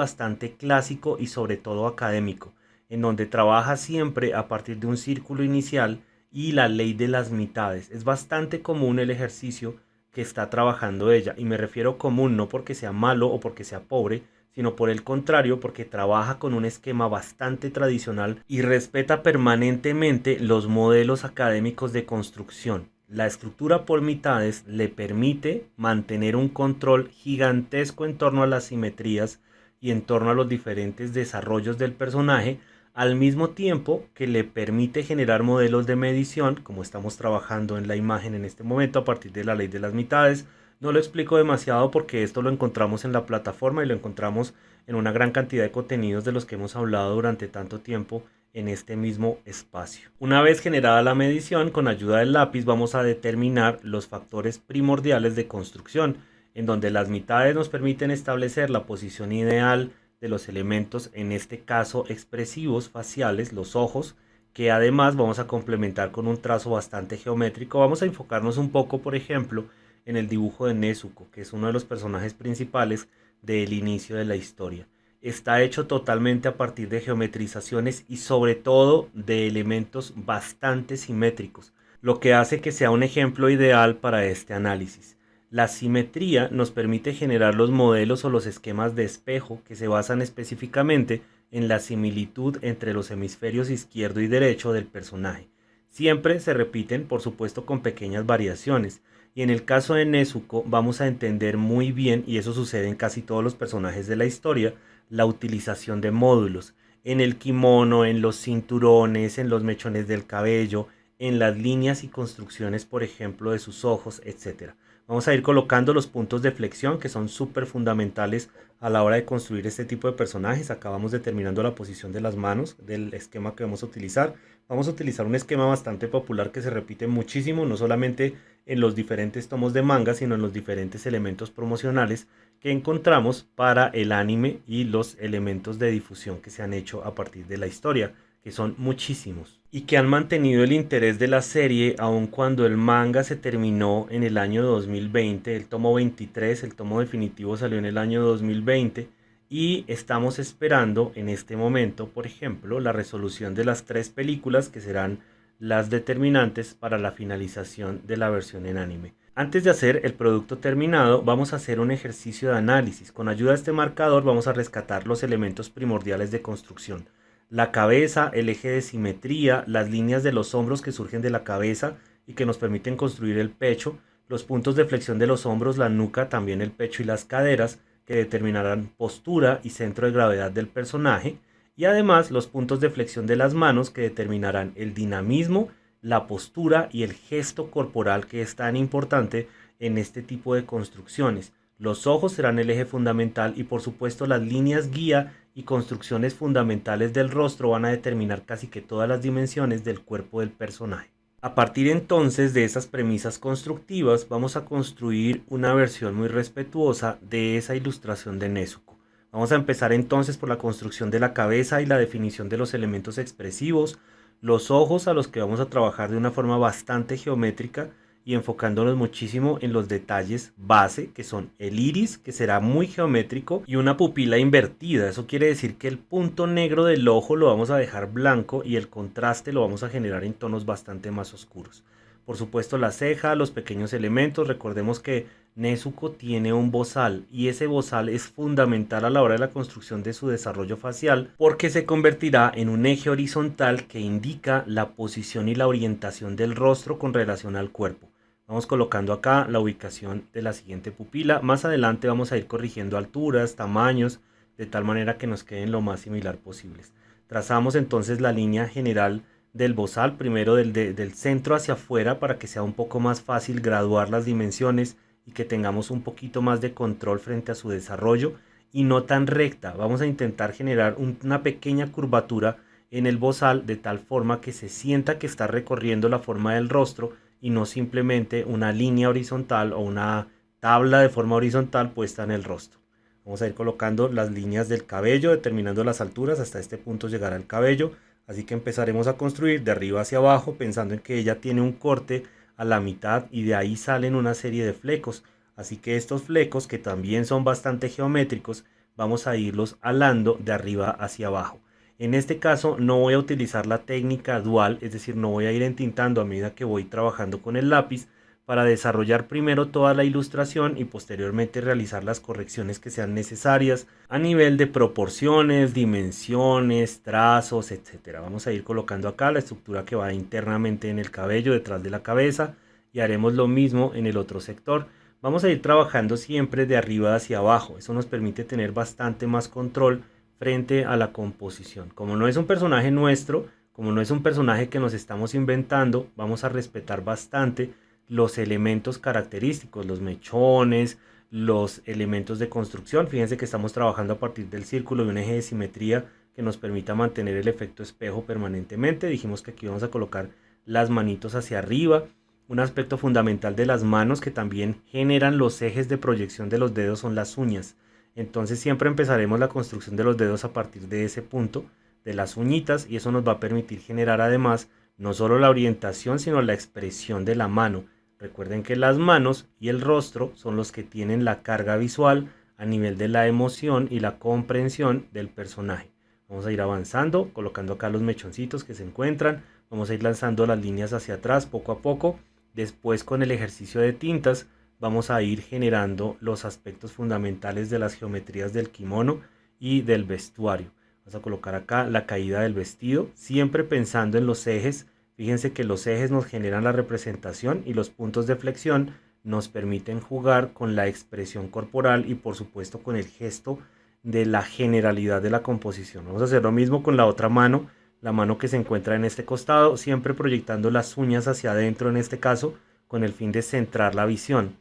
clásico y sobre todo académico, en donde trabaja siempre a partir de un círculo inicial y la ley de las mitades. Es bastante común el ejercicio que está trabajando ella, y me refiero común no porque sea malo o porque sea pobre, sino por el contrario porque trabaja con un esquema bastante tradicional y respeta permanentemente los modelos académicos de construcción. La estructura por mitades le permite mantener un control gigantesco en torno a las simetrías y en torno a los diferentes desarrollos del personaje, al mismo tiempo que le permite generar modelos de medición, como estamos trabajando en la imagen en este momento a partir de la ley de las mitades. No lo explico demasiado porque esto lo encontramos en la plataforma y lo encontramos en una gran cantidad de contenidos de los que hemos hablado durante tanto tiempo en este mismo espacio. Una vez generada la medición, con ayuda del lápiz vamos a determinar los factores primordiales de construcción, en donde las mitades nos permiten establecer la posición ideal de los elementos, en este caso expresivos faciales, los ojos, que además vamos a complementar con un trazo bastante geométrico. Vamos a enfocarnos un poco, por ejemplo, en el dibujo de Nezuko, que es uno de los personajes principales del inicio de la historia. Está hecho totalmente a partir de geometrizaciones y sobre todo de elementos bastante simétricos, lo que hace que sea un ejemplo ideal para este análisis. La simetría nos permite generar los modelos o los esquemas de espejo que se basan específicamente en la similitud entre los hemisferios izquierdo y derecho del personaje. Siempre se repiten, por supuesto, con pequeñas variaciones. Y en el caso de Nezuko vamos a entender muy bien, y eso sucede en casi todos los personajes de la historia, la utilización de módulos. En el kimono, en los cinturones, en los mechones del cabello, en las líneas y construcciones, por ejemplo, de sus ojos, etc. Vamos a ir colocando los puntos de flexión que son súper fundamentales a la hora de construir este tipo de personajes. Acá vamos determinando la posición de las manos del esquema que vamos a utilizar. Vamos a utilizar un esquema bastante popular que se repite muchísimo, no solamente en los diferentes tomos de manga, sino en los diferentes elementos promocionales que encontramos para el anime y los elementos de difusión que se han hecho a partir de la historia, que son muchísimos y que han mantenido el interés de la serie aun cuando el manga se terminó en el año 2020, el tomo 23, el tomo definitivo salió en el año 2020 y estamos esperando en este momento, por ejemplo, la resolución de las 3 películas que serán las determinantes para la finalización de la versión en anime. Antes de hacer el producto terminado, vamos a hacer un ejercicio de análisis. Con ayuda de este marcador vamos a rescatar los elementos primordiales de construcción. La cabeza, el eje de simetría, las líneas de los hombros que surgen de la cabeza y que nos permiten construir el pecho, los puntos de flexión de los hombros, la nuca, también el pecho y las caderas, que determinarán postura y centro de gravedad del personaje, y además los puntos de flexión de las manos que determinarán el dinamismo, la postura y el gesto corporal que es tan importante en este tipo de construcciones. Los ojos serán el eje fundamental y por supuesto las líneas guía y construcciones fundamentales del rostro van a determinar casi que todas las dimensiones del cuerpo del personaje. A partir entonces de esas premisas constructivas vamos a construir una versión muy respetuosa de esa ilustración de Nezuko. Vamos a empezar entonces por la construcción de la cabeza y la definición de los elementos expresivos, los ojos a los que vamos a trabajar de una forma bastante geométrica y enfocándonos muchísimo en los detalles base, que son el iris, que será muy geométrico, y una pupila invertida. Eso quiere decir que el punto negro del ojo lo vamos a dejar blanco y el contraste lo vamos a generar en tonos bastante más oscuros. Por supuesto la ceja, los pequeños elementos. Recordemos que Nezuko tiene un bozal y ese bozal es fundamental a la hora de la construcción de su desarrollo facial porque se convertirá en un eje horizontal que indica la posición y la orientación del rostro con relación al cuerpo. Vamos colocando acá la ubicación de la siguiente pupila. Más adelante vamos a ir corrigiendo alturas, tamaños, de tal manera que nos queden lo más similar posibles. Trazamos entonces la línea general del bozal, primero del centro hacia afuera para que sea un poco más fácil graduar las dimensiones y que tengamos un poquito más de control frente a su desarrollo y no tan recta. Vamos a intentar generar una pequeña curvatura en el bozal de tal forma que se sienta que está recorriendo la forma del rostro y no simplemente una línea horizontal o una tabla de forma horizontal puesta en el rostro. Vamos a ir colocando las líneas del cabello, determinando las alturas, hasta este punto llegará el cabello, así que empezaremos a construir de arriba hacia abajo pensando en que ella tiene un corte a la mitad y de ahí salen una serie de flecos, así que estos flecos que también son bastante geométricos vamos a irlos alando de arriba hacia abajo. En este caso no voy a utilizar la técnica dual, es decir, no voy a ir entintando a medida que voy trabajando con el lápiz para desarrollar primero toda la ilustración y posteriormente realizar las correcciones que sean necesarias a nivel de proporciones, dimensiones, trazos, etc. Vamos a ir colocando acá la estructura que va internamente en el cabello, detrás de la cabeza, y haremos lo mismo en el otro sector. Vamos a ir trabajando siempre de arriba hacia abajo, eso nos permite tener bastante más control frente a la composición. Como no es un personaje nuestro, como no es un personaje que nos estamos inventando, vamos a respetar bastante los elementos característicos, los mechones, los elementos de construcción. Fíjense que estamos trabajando a partir del círculo y un eje de simetría que nos permita mantener el efecto espejo permanentemente. Dijimos que aquí vamos a colocar las manitos hacia arriba. Un aspecto fundamental de las manos que también generan los ejes de proyección de los dedos son las uñas. Entonces siempre empezaremos la construcción de los dedos a partir de ese punto, de las uñitas, y eso nos va a permitir generar además no solo la orientación sino la expresión de la mano. Recuerden que las manos y el rostro son los que tienen la carga visual a nivel de la emoción y la comprensión del personaje. Vamos a ir avanzando, colocando acá los mechoncitos que se encuentran, vamos a ir lanzando las líneas hacia atrás poco a poco. Después con el ejercicio de tintas vamos a ir generando los aspectos fundamentales de las geometrías del kimono y del vestuario. Vamos a colocar acá la caída del vestido, siempre pensando en los ejes. Fíjense que los ejes nos generan la representación y los puntos de flexión nos permiten jugar con la expresión corporal y por supuesto con el gesto de la generalidad de la composición. Vamos a hacer lo mismo con la otra mano, la mano que se encuentra en este costado, siempre proyectando las uñas hacia adentro en este caso, con el fin de centrar la visión.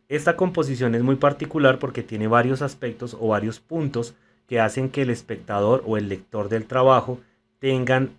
Esta composición es muy particular porque tiene varios aspectos o varios puntos que hacen que el espectador o el lector del trabajo tengan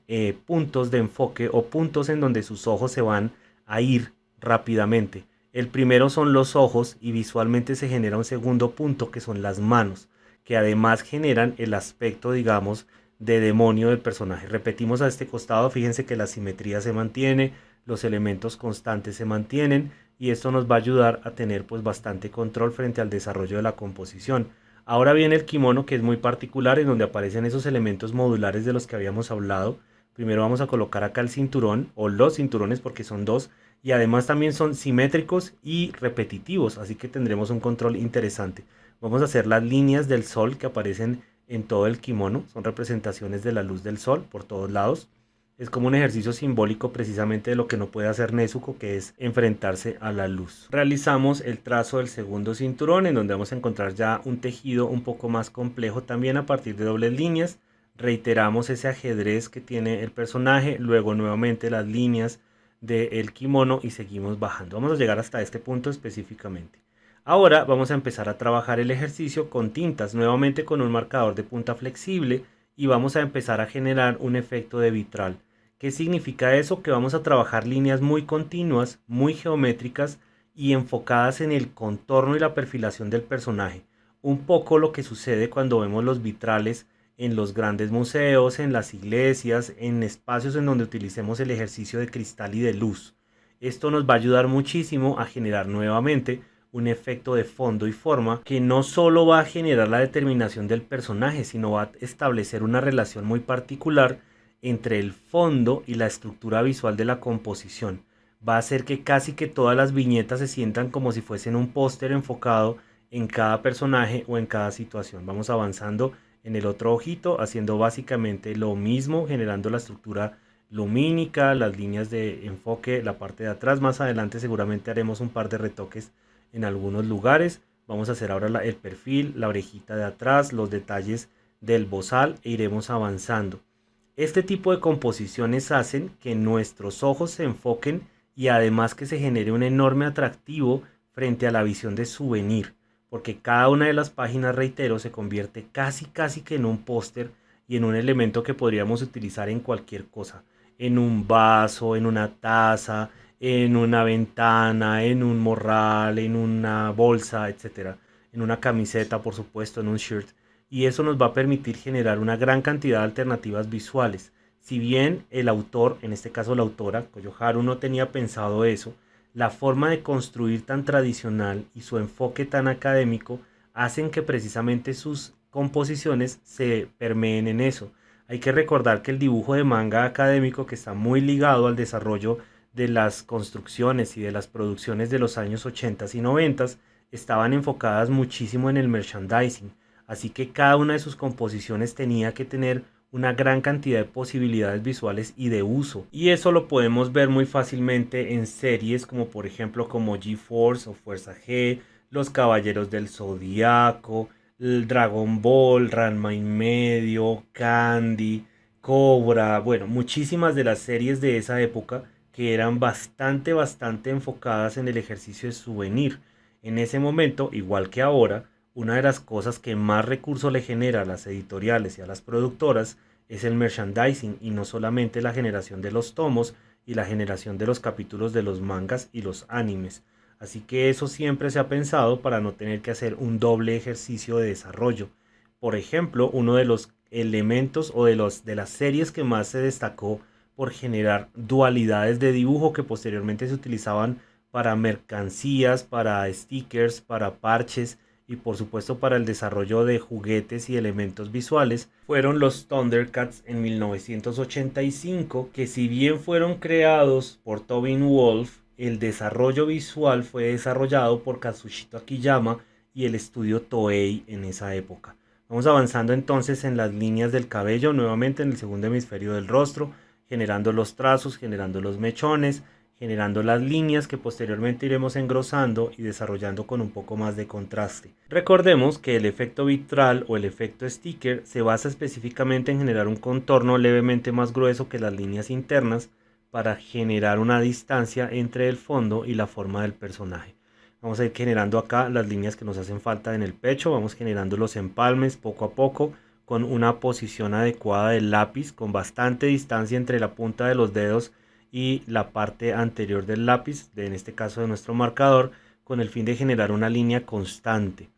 puntos de enfoque o puntos en donde sus ojos se van a ir rápidamente. El primero son los ojos y visualmente se genera un segundo punto que son las manos, que además generan el aspecto, digamos, de demonio del personaje. Repetimos a este costado, fíjense que la simetría se mantiene, los elementos constantes se mantienen y esto nos va a ayudar a tener pues bastante control frente al desarrollo de la composición. Ahora viene el kimono, que es muy particular, en donde aparecen esos elementos modulares de los que habíamos hablado. Primero vamos a colocar acá el cinturón o los cinturones porque son dos y además también son simétricos y repetitivos, así que tendremos un control interesante. Vamos a hacer las líneas del sol que aparecen en todo el kimono, son representaciones de la luz del sol por todos lados. Es como un ejercicio simbólico precisamente de lo que no puede hacer Nezuko, que es enfrentarse a la luz. Realizamos el trazo del segundo cinturón, en donde vamos a encontrar ya un tejido un poco más complejo también a partir de dobles líneas. Reiteramos ese ajedrez que tiene el personaje, luego nuevamente las líneas del kimono y seguimos bajando. Vamos a llegar hasta este punto específicamente. Ahora vamos a empezar a trabajar el ejercicio con tintas, nuevamente con un marcador de punta flexible y vamos a empezar a generar un efecto de vitral. ¿Qué significa eso? Que vamos a trabajar líneas muy continuas, muy geométricas y enfocadas en el contorno y la perfilación del personaje. Un poco lo que sucede cuando vemos los vitrales en los grandes museos, en las iglesias, en espacios en donde utilicemos el ejercicio de cristal y de luz. Esto nos va a ayudar muchísimo a generar nuevamente un efecto de fondo y forma que no solo va a generar la determinación del personaje, sino va a establecer una relación muy particular entre el fondo y la estructura visual de la composición. Va a hacer que casi que todas las viñetas se sientan como si fuesen un póster enfocado en cada personaje o en cada situación. Vamos avanzando en el otro ojito, haciendo básicamente lo mismo, generando la estructura lumínica, las líneas de enfoque, la parte de atrás. Más adelante seguramente haremos un par de retoques en algunos lugares. Vamos a hacer ahora el perfil, la orejita de atrás, los detalles del bozal e iremos avanzando. Este tipo de composiciones hacen que nuestros ojos se enfoquen y además que se genere un enorme atractivo frente a la visión de souvenir, porque cada una de las páginas, reitero, se convierte casi que en un póster y en un elemento que podríamos utilizar en cualquier cosa, en un vaso, en una taza, en una ventana, en un morral, en una bolsa, etcétera, en una camiseta, por supuesto, en un shirt. Y eso nos va a permitir generar una gran cantidad de alternativas visuales. Si bien el autor, en este caso la autora, Koyo Haru, no tenía pensado eso, la forma de construir tan tradicional y su enfoque tan académico hacen que precisamente sus composiciones se permeen en eso. Hay que recordar que el dibujo de manga académico, que está muy ligado al desarrollo de las construcciones y de las producciones de los años 80 y 90, estaban enfocadas muchísimo en el merchandising. Así que cada una de sus composiciones tenía que tener una gran cantidad de posibilidades visuales y de uso. Y eso lo podemos ver muy fácilmente en series como por ejemplo como G-Force o Fuerza G, Los Caballeros del Zodiaco, el Dragon Ball, Ranma y medio, Candy, Cobra, bueno, muchísimas de las series de esa época que eran bastante enfocadas en el ejercicio de souvenir. En ese momento, igual que ahora, una de las cosas que más recursos le genera a las editoriales y a las productoras es el merchandising y no solamente la generación de los tomos y la generación de los capítulos de los mangas y los animes. Así que eso siempre se ha pensado para no tener que hacer un doble ejercicio de desarrollo. Por ejemplo, uno de los elementos o de las series que más se destacó por generar dualidades de dibujo que posteriormente se utilizaban para mercancías, para stickers, para parches y por supuesto para el desarrollo de juguetes y elementos visuales, fueron los Thundercats en 1985, que si bien fueron creados por Tobin Wolfe, el desarrollo visual fue desarrollado por Kazushito Akiyama y el estudio Toei en esa época. Vamos avanzando entonces en las líneas del cabello, nuevamente en el segundo hemisferio del rostro, generando los trazos, generando los mechones, generando las líneas que posteriormente iremos engrosando y desarrollando con un poco más de contraste. Recordemos que el efecto vitral o el efecto sticker se basa específicamente en generar un contorno levemente más grueso que las líneas internas para generar una distancia entre el fondo y la forma del personaje. Vamos a ir generando acá las líneas que nos hacen falta en el pecho, vamos generando los empalmes poco a poco con una posición adecuada del lápiz, con bastante distancia entre la punta de los dedos y la parte anterior del lápiz, en este caso de nuestro marcador, con el fin de generar una línea constante.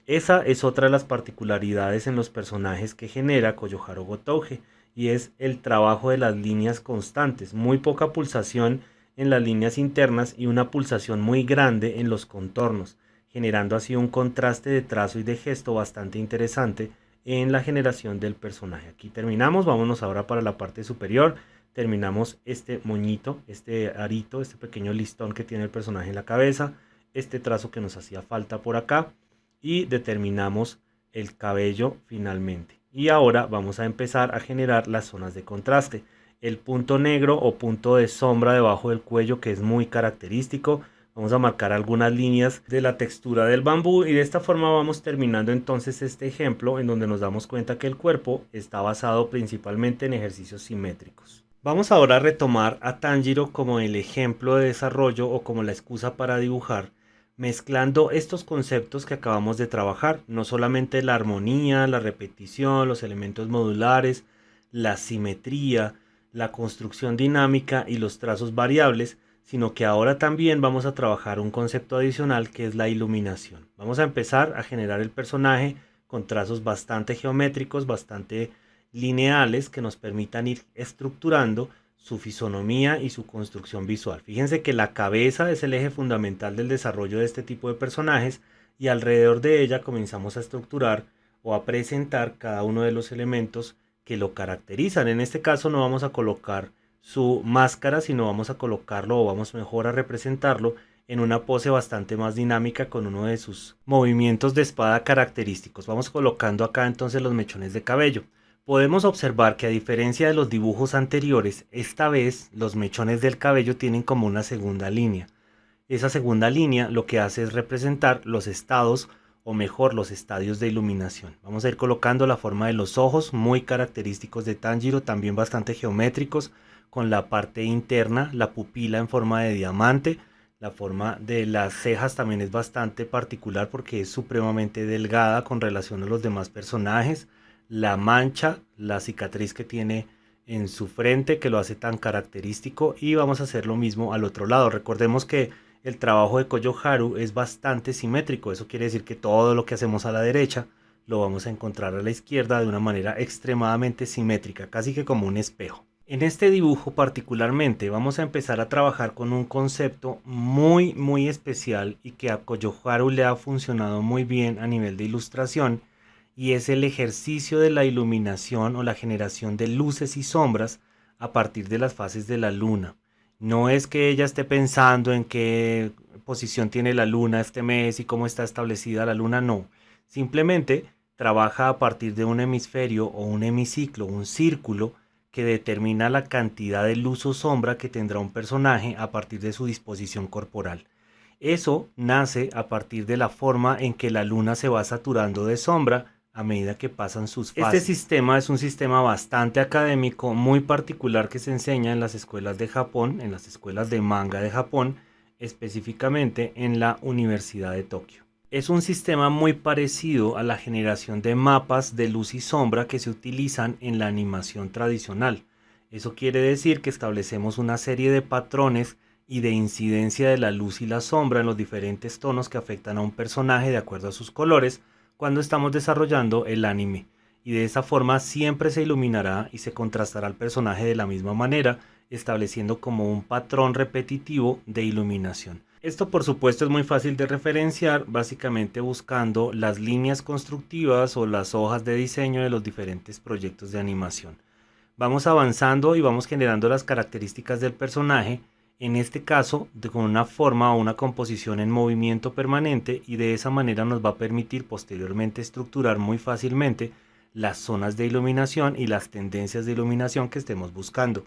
Esa es otra de las particularidades en los personajes que genera Koyoharu Gotouge, y es el trabajo de las líneas constantes, muy poca pulsación en las líneas internas y una pulsación muy grande en los contornos, generando así un contraste de trazo y de gesto bastante interesante en la generación del personaje. Aquí terminamos, vámonos ahora para la parte superior. Terminamos este moñito, este arito, este pequeño listón que tiene el personaje en la cabeza, este trazo que nos hacía falta por acá, y determinamos el cabello finalmente. Y ahora vamos a empezar a generar las zonas de contraste. El punto negro o punto de sombra debajo del cuello, que es muy característico. Vamos a marcar algunas líneas de la textura del bambú y de esta forma vamos terminando entonces este ejemplo en donde nos damos cuenta que el cuerpo está basado principalmente en ejercicios simétricos. Vamos ahora a retomar a Tanjiro como el ejemplo de desarrollo o como la excusa para dibujar, mezclando estos conceptos que acabamos de trabajar, no solamente la armonía, la repetición, los elementos modulares, la simetría, la construcción dinámica y los trazos variables, sino que ahora también vamos a trabajar un concepto adicional que es la iluminación. Vamos a empezar a generar el personaje con trazos bastante geométricos, bastante lineales que nos permitan ir estructurando su fisonomía y su construcción visual. Fíjense que la cabeza es el eje fundamental del desarrollo de este tipo de personajes y alrededor de ella comenzamos a estructurar o a presentar cada uno de los elementos que lo caracterizan. En este caso no vamos a colocar su máscara, sino vamos a colocarlo o vamos mejor a representarlo en una pose bastante más dinámica con uno de sus movimientos de espada característicos. Vamos colocando acá entonces los mechones de cabello. Podemos observar que a diferencia de los dibujos anteriores, esta vez los mechones del cabello tienen como una segunda línea. Esa segunda línea lo que hace es representar los estados o mejor los estadios de iluminación. Vamos a ir colocando la forma de los ojos, muy característicos de Tanjiro, también bastante geométricos, con la parte interna, la pupila en forma de diamante. La forma de las cejas también es bastante particular porque es supremamente delgada con relación a los demás personajes. La mancha, la cicatriz que tiene en su frente que lo hace tan característico, y vamos a hacer lo mismo al otro lado. Recordemos que el trabajo de Koyoharu es bastante simétrico, eso quiere decir que todo lo que hacemos a la derecha lo vamos a encontrar a la izquierda de una manera extremadamente simétrica, casi que como un espejo. En este dibujo particularmente vamos a empezar a trabajar con un concepto muy especial y que a Koyoharu le ha funcionado muy bien a nivel de ilustración, y es el ejercicio de la iluminación o la generación de luces y sombras a partir de las fases de la luna. No es que ella esté pensando en qué posición tiene la luna este mes y cómo está establecida la luna, no. Simplemente trabaja a partir de un hemisferio o un hemiciclo, un círculo, que determina la cantidad de luz o sombra que tendrá un personaje a partir de su disposición corporal. Eso nace a partir de la forma en que la luna se va saturando de sombra a medida que pasan sus fases. Este sistema es un sistema bastante académico, muy particular, que se enseña en las escuelas de Japón, en las escuelas de manga de Japón, específicamente en la Universidad de Tokio. Es un sistema muy parecido a la generación de mapas de luz y sombra que se utilizan en la animación tradicional. Eso quiere decir que establecemos una serie de patrones y de incidencia de la luz y la sombra en los diferentes tonos que afectan a un personaje de acuerdo a sus colores cuando estamos desarrollando el anime, y de esa forma siempre se iluminará y se contrastará al personaje de la misma manera, estableciendo como un patrón repetitivo de iluminación. Esto por supuesto es muy fácil de referenciar, básicamente buscando las líneas constructivas o las hojas de diseño de los diferentes proyectos de animación. Vamos avanzando y vamos generando las características del personaje en este caso con una forma o una composición en movimiento permanente, y de esa manera nos va a permitir posteriormente estructurar muy fácilmente las zonas de iluminación y las tendencias de iluminación que estemos buscando.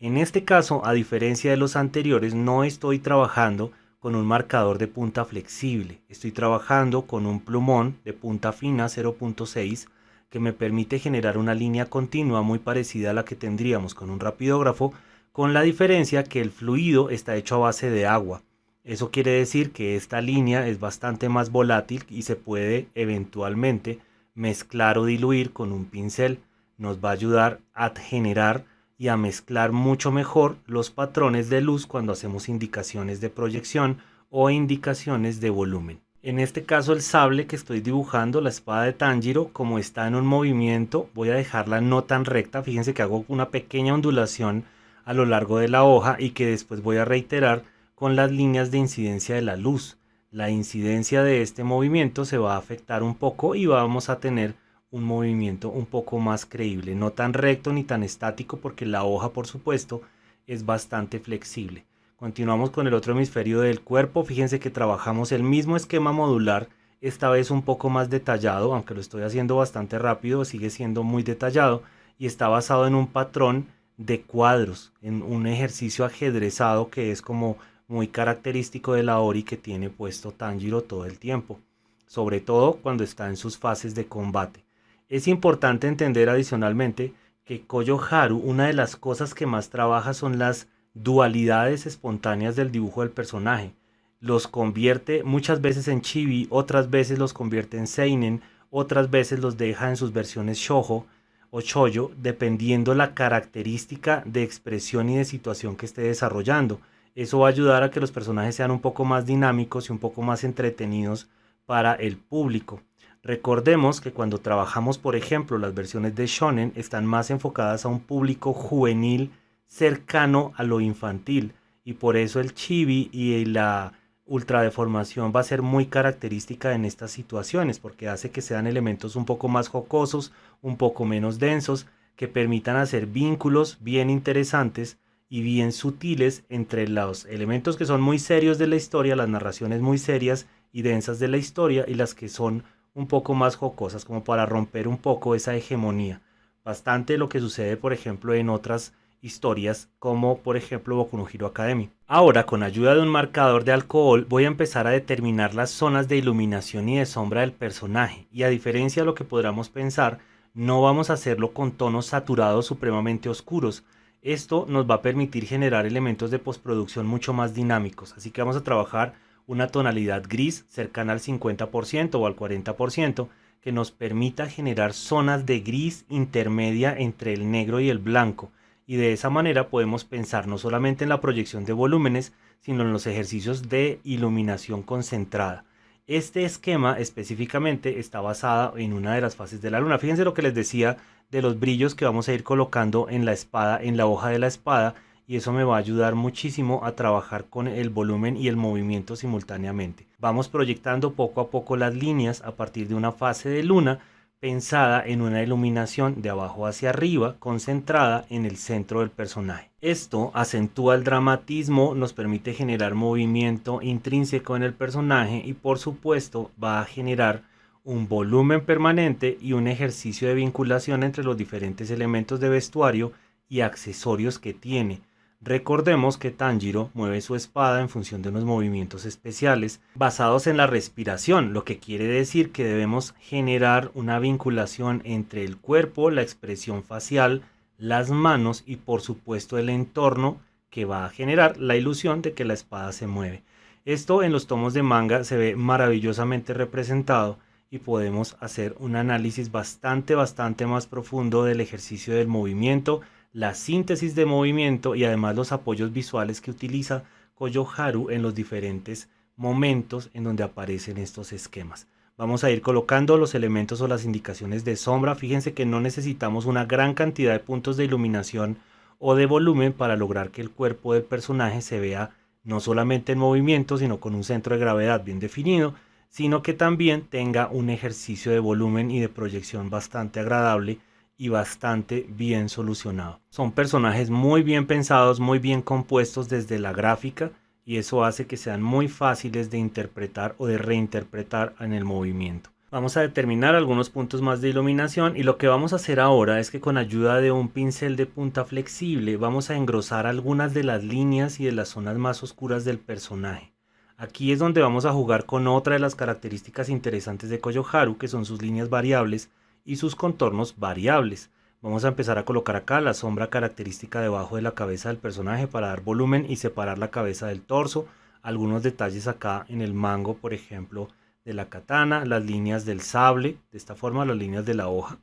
En este caso, a diferencia de los anteriores, no estoy trabajando con un marcador de punta flexible, estoy trabajando con un plumón de punta fina 0.6 que me permite generar una línea continua muy parecida a la que tendríamos con un rapidógrafo, con la diferencia que el fluido está hecho a base de agua. Eso quiere decir que esta línea es bastante más volátil y se puede eventualmente mezclar o diluir con un pincel. Nos va a ayudar a generar y a mezclar mucho mejor los patrones de luz cuando hacemos indicaciones de proyección o indicaciones de volumen. En este caso el sable que estoy dibujando, la espada de Tanjiro, como está en un movimiento, voy a dejarla no tan recta. Fíjense que hago una pequeña ondulación a lo largo de la hoja y que después voy a reiterar con las líneas de incidencia de la luz. La incidencia de este movimiento se va a afectar un poco y vamos a tener un movimiento un poco más creíble, no tan recto ni tan estático, porque la hoja, por supuesto, es bastante flexible. Continuamos con el otro hemisferio del cuerpo. Fíjense que trabajamos el mismo esquema modular, esta vez un poco más detallado, aunque lo estoy haciendo bastante rápido, sigue siendo muy detallado y está basado en un patrón de cuadros, en un ejercicio ajedrezado que es como muy característico de la Ori que tiene puesto Tanjiro todo el tiempo, sobre todo cuando está en sus fases de combate. Es importante entender adicionalmente que Koyo Haru, una de las cosas que más trabaja son las dualidades espontáneas del dibujo del personaje. Los convierte muchas veces en chibi, otras veces los convierte en seinen, otras veces los deja en sus versiones shoujo o shoujo, dependiendo la característica de expresión y de situación que esté desarrollando. Eso va a ayudar a que los personajes sean un poco más dinámicos y un poco más entretenidos para el público. Recordemos que cuando trabajamos, por ejemplo, las versiones de shonen están más enfocadas a un público juvenil cercano a lo infantil, y por eso el chibi y la ultradeformación va a ser muy característica en estas situaciones, porque hace que sean elementos un poco más jocosos, un poco menos densos, que permitan hacer vínculos bien interesantes y bien sutiles entre los elementos que son muy serios de la historia, las narraciones muy serias y densas de la historia, y las que son un poco más jocosas, como para romper un poco esa hegemonía. Bastante lo que sucede, por ejemplo, en otras historias, como por ejemplo Boku no Hero Academy. Ahora, con ayuda de un marcador de alcohol, voy a empezar a determinar las zonas de iluminación y de sombra del personaje, y a diferencia de lo que podamos pensar, no vamos a hacerlo con tonos saturados supremamente oscuros. Esto nos va a permitir generar elementos de postproducción mucho más dinámicos, así que vamos a trabajar una tonalidad gris cercana al 50% o al 40%, que nos permita generar zonas de gris intermedia entre el negro y el blanco, y de esa manera podemos pensar no solamente en la proyección de volúmenes, sino en los ejercicios de iluminación concentrada. Este esquema específicamente está basado en una de las fases de la luna. Fíjense lo que les decía de los brillos que vamos a ir colocando en la espada, en la hoja de la espada, y eso me va a ayudar muchísimo a trabajar con el volumen y el movimiento simultáneamente. Vamos proyectando poco a poco las líneas a partir de una fase de luna pensada en una iluminación de abajo hacia arriba, concentrada en el centro del personaje. Esto acentúa el dramatismo, nos permite generar movimiento intrínseco en el personaje y por supuesto va a generar un volumen permanente y un ejercicio de vinculación entre los diferentes elementos de vestuario y accesorios que tiene. Recordemos que Tanjiro mueve su espada en función de unos movimientos especiales basados en la respiración, lo que quiere decir que debemos generar una vinculación entre el cuerpo, la expresión facial, las manos y por supuesto el entorno, que va a generar la ilusión de que la espada se mueve. Esto en los tomos de manga se ve maravillosamente representado y podemos hacer un análisis bastante más profundo del ejercicio del movimiento, la síntesis de movimiento y además los apoyos visuales que utiliza Koyo Haru en los diferentes momentos en donde aparecen estos esquemas. Vamos a ir colocando los elementos o las indicaciones de sombra. Fíjense que no necesitamos una gran cantidad de puntos de iluminación o de volumen para lograr que el cuerpo del personaje se vea no solamente en movimiento, sino con un centro de gravedad bien definido, sino que también tenga un ejercicio de volumen y de proyección bastante agradable y bastante bien solucionado. Son personajes muy bien pensados, muy bien compuestos desde la gráfica, y eso hace que sean muy fáciles de interpretar o de reinterpretar en el movimiento. Vamos a determinar algunos puntos más de iluminación, y lo que vamos a hacer ahora es que con ayuda de un pincel de punta flexible vamos a engrosar algunas de las líneas y de las zonas más oscuras del personaje. Aquí es donde vamos a jugar con otra de las características interesantes de Koyoharu, que son sus líneas variables y sus contornos variables. Vamos a empezar a colocar acá la sombra característica debajo de la cabeza del personaje para dar volumen y separar la cabeza del torso. Algunos detalles acá en el mango, por ejemplo, de la katana, las líneas del sable, de esta forma las líneas de la hoja.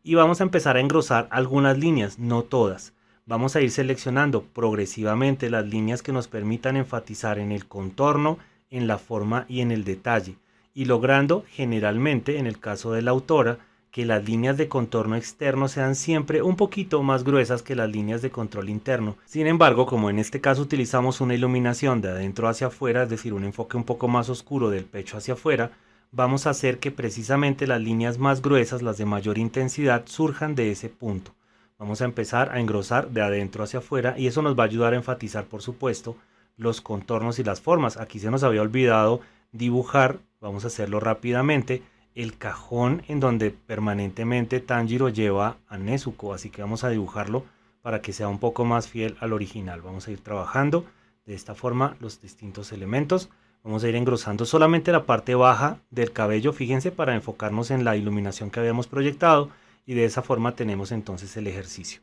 Y vamos a empezar a engrosar algunas líneas, no todas. Vamos a ir seleccionando progresivamente las líneas que nos permitan enfatizar en el contorno, en la forma y en el detalle, y logrando generalmente, en el caso de la autora, que las líneas de contorno externo sean siempre un poquito más gruesas que las líneas de control interno. Sin embargo, como en este caso utilizamos una iluminación de adentro hacia afuera, es decir, un enfoque un poco más oscuro del pecho hacia afuera, vamos a hacer que precisamente las líneas más gruesas, las de mayor intensidad, surjan de ese punto. Vamos a empezar a engrosar de adentro hacia afuera, y eso nos va a ayudar a enfatizar, por supuesto, los contornos y las formas. Aquí se nos había olvidado dibujar, vamos a hacerlo rápidamente, el cajón en donde permanentemente Tanjiro lleva a Nezuko, así que vamos a dibujarlo para que sea un poco más fiel al original. Vamos a ir trabajando de esta forma los distintos elementos. Vamos a ir engrosando solamente la parte baja del cabello, fíjense, para enfocarnos en la iluminación que habíamos proyectado, y de esa forma tenemos entonces el ejercicio.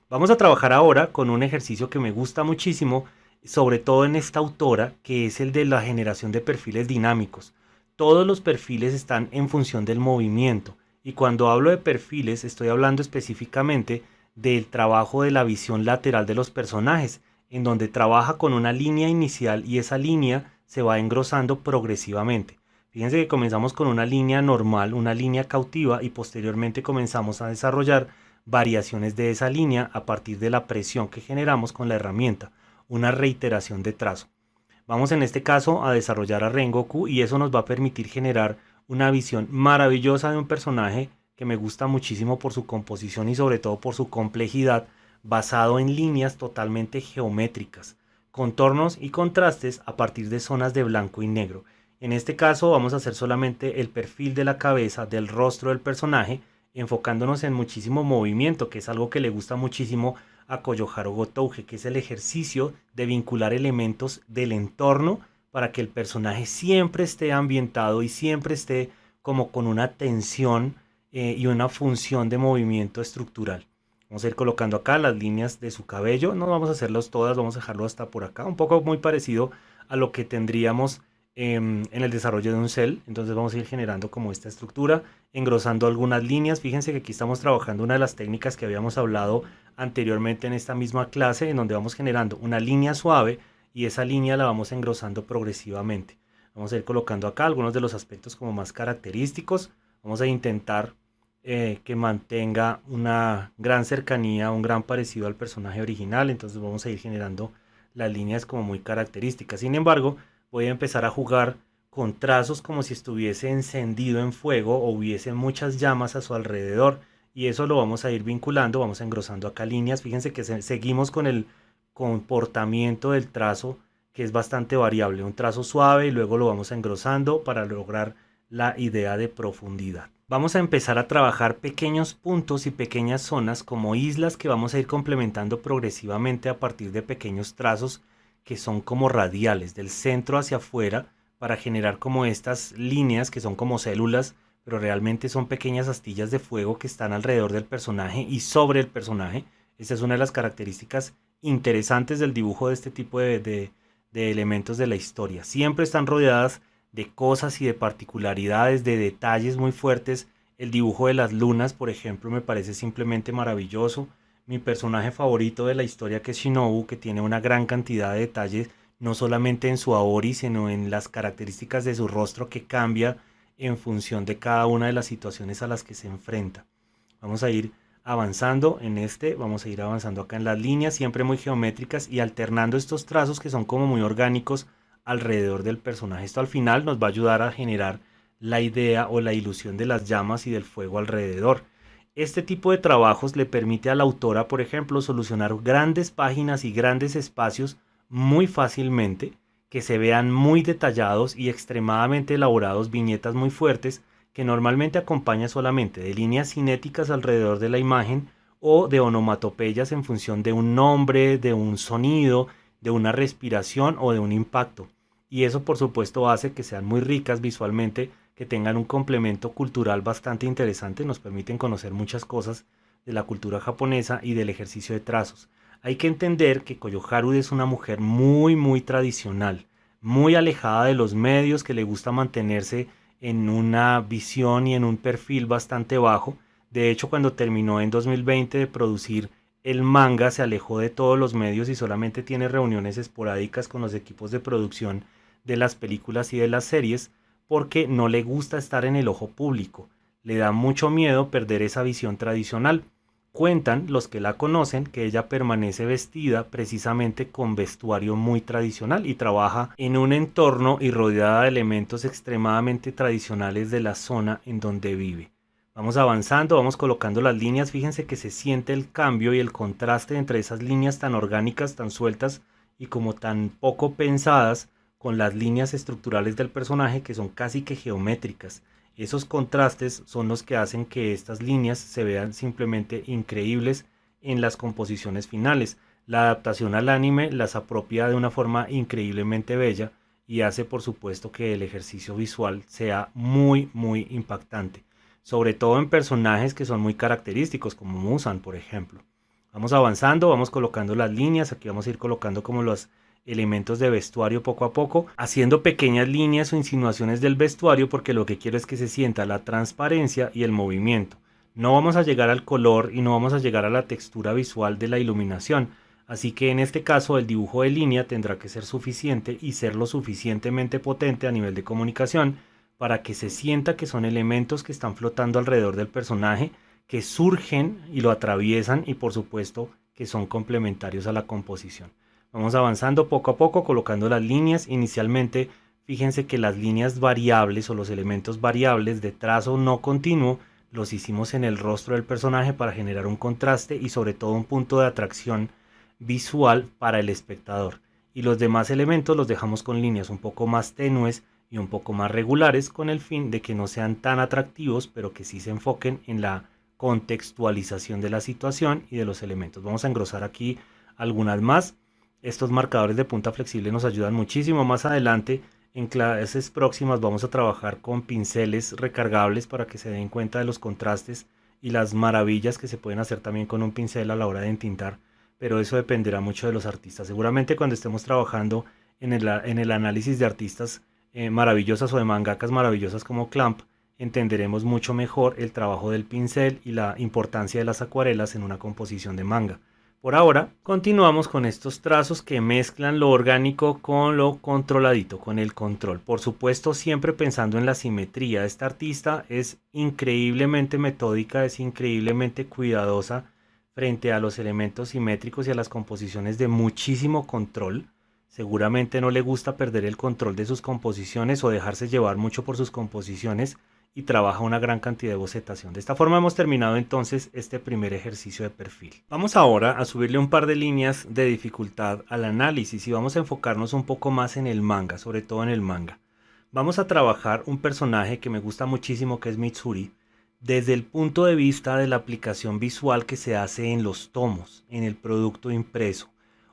Vamos a trabajar ahora con un ejercicio que me gusta muchísimo, sobre todo en esta autora, que es el de la generación de perfiles dinámicos. Todos los perfiles están en función del movimiento, y cuando hablo de perfiles estoy hablando específicamente del trabajo de la visión lateral de los personajes, en donde trabaja con una línea inicial y esa línea se va engrosando progresivamente. Fíjense que comenzamos con una línea normal, una línea cautiva, y posteriormente comenzamos a desarrollar variaciones de esa línea a partir de la presión que generamos con la herramienta, una reiteración de trazo. Vamos en este caso a desarrollar a Rengoku, y eso nos va a permitir generar una visión maravillosa de un personaje que me gusta muchísimo por su composición y sobre todo por su complejidad, basado en líneas totalmente geométricas, contornos y contrastes a partir de zonas de blanco y negro. En este caso vamos a hacer solamente el perfil de la cabeza, del rostro del personaje, enfocándonos en muchísimo movimiento, que es algo que le gusta muchísimo a Koyoharu Gotouge, que es el ejercicio de vincular elementos del entorno para que el personaje siempre esté ambientado y siempre esté como con una tensión y una función de movimiento estructural. Vamos a ir colocando acá las líneas de su cabello, no vamos a hacerlas todas, vamos a dejarlo hasta por acá, un poco muy parecido a lo que tendríamos en el desarrollo de un cel. Entonces vamos a ir generando como esta estructura, engrosando algunas líneas. Fíjense que aquí estamos trabajando una de las técnicas que habíamos hablado anteriormente en esta misma clase, en donde vamos generando una línea suave y esa línea la vamos engrosando progresivamente. Vamos a ir colocando acá algunos de los aspectos como más característicos. Vamos a intentar que mantenga una gran cercanía, un gran parecido al personaje original. Entonces vamos a ir generando las líneas como muy características. Sin embargo, voy a empezar a jugar con trazos como si estuviese encendido en fuego o hubiese muchas llamas a su alrededor, y eso lo vamos a ir vinculando. Vamos engrosando acá líneas. Fíjense que seguimos con el comportamiento del trazo, que es bastante variable, un trazo suave y luego lo vamos engrosando para lograr la idea de profundidad. Vamos a empezar a trabajar pequeños puntos y pequeñas zonas como islas que vamos a ir complementando progresivamente a partir de pequeños trazos que son como radiales del centro hacia afuera, para generar como estas líneas que son como células, pero realmente son pequeñas astillas de fuego que están alrededor del personaje y sobre el personaje. Esta es una de las características interesantes del dibujo de este tipo de elementos de la historia. Siempre están rodeadas de cosas y de particularidades, de detalles muy fuertes. El dibujo de las lunas, por ejemplo, me parece simplemente maravilloso. Mi personaje favorito de la historia, que es Shinobu, que tiene una gran cantidad de detalles, no solamente en su aori, sino en las características de su rostro, que cambia en función de cada una de las situaciones a las que se enfrenta. Vamos a ir avanzando vamos a ir avanzando acá en las líneas, siempre muy geométricas, y alternando estos trazos que son como muy orgánicos alrededor del personaje. Esto al final nos va a ayudar a generar la idea o la ilusión de las llamas y del fuego alrededor. Este tipo de trabajos le permite a la autora, por ejemplo, solucionar grandes páginas y grandes espacios muy fácilmente, que se vean muy detallados y extremadamente elaborados, viñetas muy fuertes, que normalmente acompaña solamente de líneas cinéticas alrededor de la imagen o de onomatopeyas en función de un nombre, de un sonido, de una respiración o de un impacto. Y eso por supuesto hace que sean muy ricas visualmente, que tengan un complemento cultural bastante interesante, nos permiten conocer muchas cosas de la cultura japonesa y del ejercicio de trazos. Hay que entender que Koyo Harude es una mujer muy tradicional, muy alejada de los medios, que le gusta mantenerse en una visión y en un perfil bastante bajo. De hecho, cuando terminó en 2020 de producir el manga, se alejó de todos los medios y solamente tiene reuniones esporádicas con los equipos de producción de las películas y de las series, porque no le gusta estar en el ojo público. Le da mucho miedo perder esa visión tradicional. Cuentan los que la conocen que ella permanece vestida precisamente con vestuario muy tradicional y trabaja en un entorno y rodeada de elementos extremadamente tradicionales de la zona en donde vive. Vamos avanzando, vamos colocando las líneas. Fíjense que se siente el cambio y el contraste entre esas líneas tan orgánicas, tan sueltas y como tan poco pensadas, con las líneas estructurales del personaje, que son casi que geométricas. Esos contrastes son los que hacen que estas líneas se vean simplemente increíbles en las composiciones finales. La adaptación al anime las apropia de una forma increíblemente bella y hace por supuesto que el ejercicio visual sea muy impactante, sobre todo en personajes que son muy característicos como Musan, por ejemplo. Vamos avanzando, vamos colocando las líneas, aquí vamos a ir colocando como los elementos de vestuario poco a poco, haciendo pequeñas líneas o insinuaciones del vestuario, porque lo que quiero es que se sienta la transparencia y el movimiento. No vamos a llegar al color y no vamos a llegar a la textura visual de la iluminación, así que en este caso el dibujo de línea tendrá que ser suficiente y ser lo suficientemente potente a nivel de comunicación para que se sienta que son elementos que están flotando alrededor del personaje, que surgen y lo atraviesan y por supuesto que son complementarios a la composición. Vamos avanzando poco a poco colocando las líneas. Inicialmente fíjense que las líneas variables o los elementos variables de trazo no continuo los hicimos en el rostro del personaje para generar un contraste y sobre todo un punto de atracción visual para el espectador. Y los demás elementos los dejamos con líneas un poco más tenues y un poco más regulares, con el fin de que no sean tan atractivos, pero que sí se enfoquen en la contextualización de la situación y de los elementos. Vamos a engrosar aquí algunas más. Estos marcadores de punta flexible nos ayudan muchísimo. Más adelante en clases próximas vamos a trabajar con pinceles recargables para que se den cuenta de los contrastes y las maravillas que se pueden hacer también con un pincel a la hora de entintar, pero eso dependerá mucho de los artistas. Seguramente cuando estemos trabajando en el análisis de artistas maravillosas o de mangakas maravillosas como Clamp, entenderemos mucho mejor el trabajo del pincel y la importancia de las acuarelas en una composición de manga. Por ahora, continuamos con estos trazos que mezclan lo orgánico con lo controladito, con el control. Por supuesto, siempre pensando en la simetría. Esta artista es increíblemente metódica, es increíblemente cuidadosa frente a los elementos simétricos y a las composiciones de muchísimo control. Seguramente no le gusta perder el control de sus composiciones o dejarse llevar mucho por sus composiciones, y trabaja una gran cantidad de bocetación. De esta forma hemos terminado entonces este primer ejercicio de perfil. Vamos ahora a subirle un par de líneas de dificultad al análisis y vamos a enfocarnos un poco más en el manga, sobre todo en el manga. Vamos a trabajar un personaje que me gusta muchísimo, que es Mitsuri, desde el punto de vista de la aplicación visual que se hace en los tomos, en el producto impreso.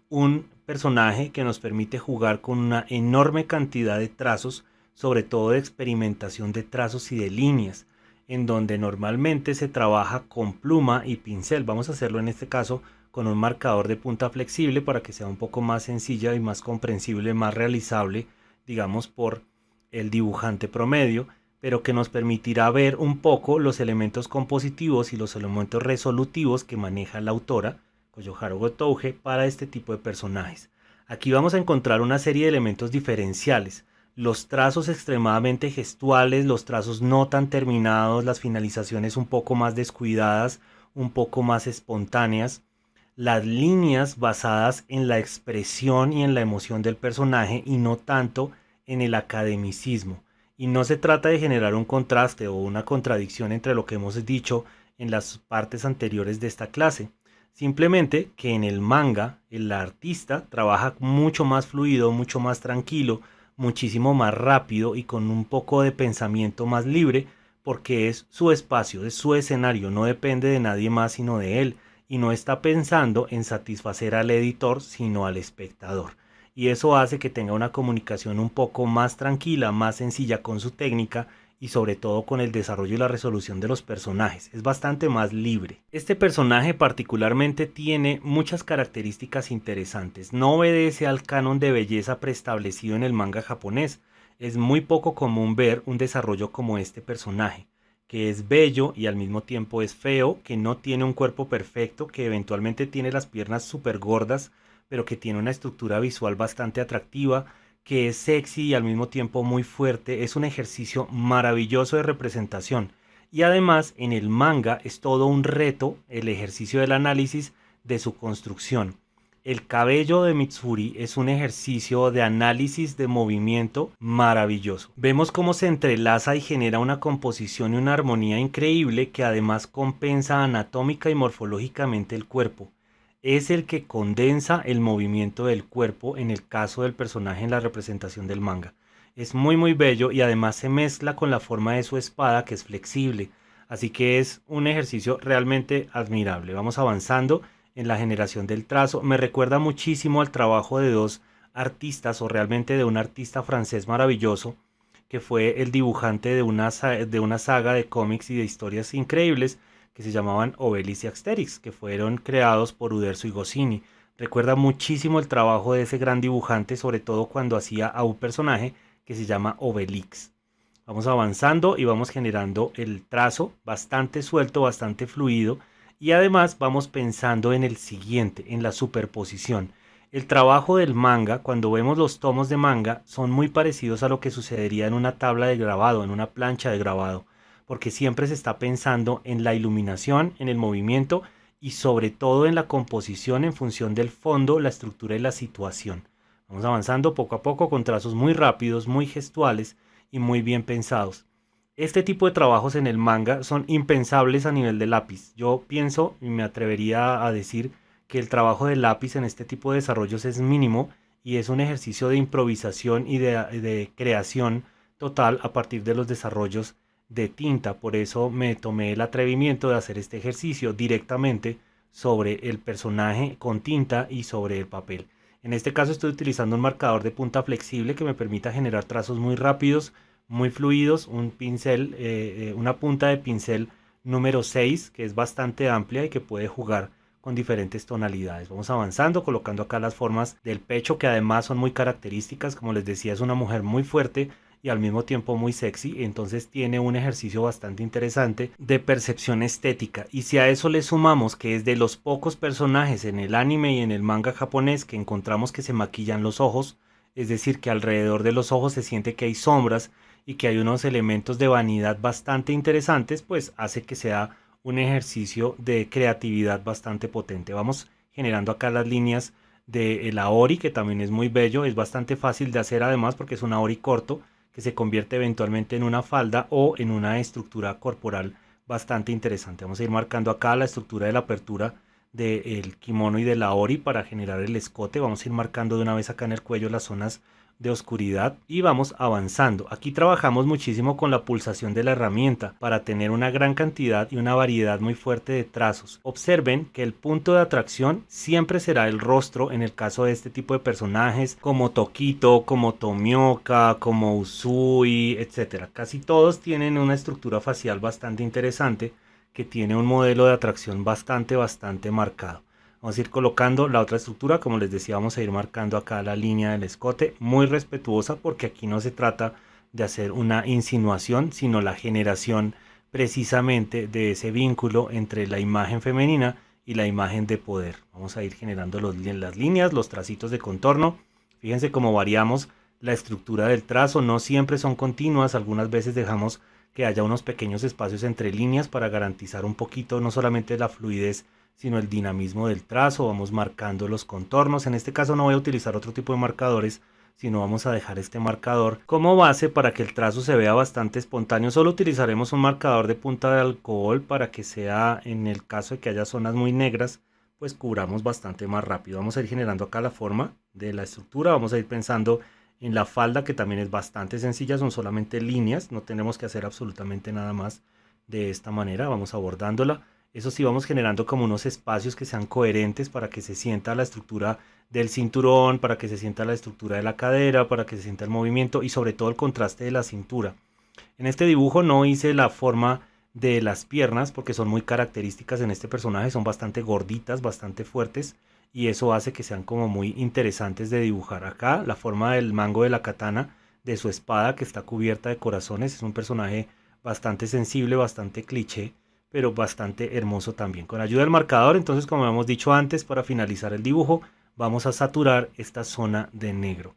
Un personaje que nos permite jugar con una enorme cantidad de trazos, sobre todo de experimentación de trazos y de líneas, en donde normalmente se trabaja con pluma y pincel. Vamos a hacerlo en este caso con un marcador de punta flexible para que sea un poco más sencilla y más comprensible, más realizable, digamos, por el dibujante promedio, pero que nos permitirá ver un poco los elementos compositivos y los elementos resolutivos que maneja la autora Koyoharu Gotouge para este tipo de personajes. Aquí vamos a encontrar una serie de elementos diferenciales: los trazos extremadamente gestuales, los trazos no tan terminados, las finalizaciones un poco más descuidadas, un poco más espontáneas, las líneas basadas en la expresión y en la emoción del personaje y no tanto en el academicismo. Y no se trata de generar un contraste o una contradicción entre lo que hemos dicho en las partes anteriores de esta clase. Simplemente que en el manga el artista trabaja mucho más fluido, mucho más tranquilo, muchísimo más rápido y con un poco de pensamiento más libre, porque es su espacio, es su escenario, no depende de nadie más sino de él, y no está pensando en satisfacer al editor sino al espectador. Y eso hace que tenga una comunicación un poco más tranquila, más sencilla con su técnica y sobre todo con el desarrollo y la resolución de los personajes. Es bastante más libre. Este personaje particularmente tiene muchas características interesantes. No obedece al canon de belleza preestablecido en el manga japonés. Es muy poco común ver un desarrollo como este personaje, que es bello y al mismo tiempo es feo, que no tiene un cuerpo perfecto, que eventualmente tiene las piernas súper gordas, pero que tiene una estructura visual bastante atractiva, que es sexy y al mismo tiempo muy fuerte. Es un ejercicio maravilloso de representación. Y además en el manga es todo un reto el ejercicio del análisis de su construcción. El cabello de Mitsuri es un ejercicio de análisis de movimiento maravilloso. Vemos cómo se entrelaza y genera una composición y una armonía increíble que además compensa anatómica y morfológicamente el cuerpo. Es el que condensa el movimiento del cuerpo en el caso del personaje en la representación del manga. Es muy bello y además se mezcla con la forma de su espada, que es flexible. Así que es un ejercicio realmente admirable. Vamos avanzando en la generación del trazo. Me recuerda muchísimo al trabajo de dos artistas, o realmente de un artista francés maravilloso, que fue el dibujante de una saga de cómics y de historias increíbles que se llamaban Obelix y Asterix, que fueron creados por Uderzo y Goscinny. Recuerda muchísimo el trabajo de ese gran dibujante, sobre todo cuando hacía a un personaje que se llama Obelix. Vamos avanzando y vamos generando el trazo bastante suelto, bastante fluido, y además vamos pensando en el siguiente, en la superposición. El trabajo del manga, cuando vemos los tomos de manga, son muy parecidos a lo que sucedería en una tabla de grabado, en una plancha de grabado, porque siempre se está pensando en la iluminación, en el movimiento y sobre todo en la composición en función del fondo, la estructura y la situación. Vamos avanzando poco a poco con trazos muy rápidos, muy gestuales y muy bien pensados. Este tipo de trabajos en el manga son impensables a nivel de lápiz. Yo pienso y me atrevería a decir que el trabajo de lápiz en este tipo de desarrollos es mínimo y es un ejercicio de improvisación y de creación total a partir de los desarrollos de tinta. Por eso me tomé el atrevimiento de hacer este ejercicio directamente sobre el personaje con tinta y sobre el papel. En este caso estoy utilizando un marcador de punta flexible que me permita generar trazos muy rápidos, muy fluidos, un pincel, una punta de pincel número 6 que es bastante amplia y que puede jugar con diferentes tonalidades. Vamos avanzando, colocando acá las formas del pecho, que además son muy características. Como les decía, es una mujer muy fuerte y al mismo tiempo muy sexy, entonces tiene un ejercicio bastante interesante de percepción estética. Y si a eso le sumamos que es de los pocos personajes en el anime y en el manga japonés que encontramos que se maquillan los ojos, es decir, que alrededor de los ojos se siente que hay sombras y que hay unos elementos de vanidad bastante interesantes, pues hace que sea un ejercicio de creatividad bastante potente. Vamos generando acá las líneas de el aori, que también es muy bello, es bastante fácil de hacer además porque es un aori corto que se convierte eventualmente en una falda o en una estructura corporal bastante interesante. Vamos a ir marcando acá la estructura de la apertura del kimono y del aori para generar el escote. Vamos a ir marcando de una vez acá en el cuello las zonas de oscuridad y vamos avanzando. Aquí trabajamos muchísimo con la pulsación de la herramienta para tener una gran cantidad y una variedad muy fuerte de trazos. Observen que el punto de atracción siempre será el rostro en el caso de este tipo de personajes como Tokito, como Tomioka, como Usui, etc. Casi todos tienen una estructura facial bastante interesante que tiene un modelo de atracción bastante marcado. Vamos a ir colocando la otra estructura, como les decía, vamos a ir marcando acá la línea del escote, muy respetuosa porque aquí no se trata de hacer una insinuación, sino la generación precisamente de ese vínculo entre la imagen femenina y la imagen de poder. Vamos a ir generando las líneas, los tracitos de contorno. Fíjense cómo variamos la estructura del trazo, no siempre son continuas, algunas veces dejamos que haya unos pequeños espacios entre líneas para garantizar un poquito no solamente la fluidez, sino el dinamismo del trazo. Vamos marcando los contornos. En este caso no voy a utilizar otro tipo de marcadores, sino vamos a dejar este marcador como base para que el trazo se vea bastante espontáneo. Solo utilizaremos un marcador de punta de alcohol para que sea, en el caso de que haya zonas muy negras, pues cubramos bastante más rápido. Vamos a ir generando acá la forma de la estructura, vamos a ir pensando en la falda, que también es bastante sencilla, son solamente líneas, no tenemos que hacer absolutamente nada más. De esta manera vamos abordándola. Eso sí, vamos generando como unos espacios que sean coherentes para que se sienta la estructura del cinturón, para que se sienta la estructura de la cadera, para que se sienta el movimiento y sobre todo el contraste de la cintura. En este dibujo no hice la forma de las piernas porque son muy características en este personaje, son bastante gorditas, bastante fuertes, y eso hace que sean como muy interesantes de dibujar. Acá la forma del mango de la katana, de su espada que está cubierta de corazones, es un personaje bastante sensible, bastante cliché, pero bastante hermoso también. Con ayuda del marcador, entonces, como hemos dicho antes, para finalizar el dibujo vamos a saturar esta zona de negro.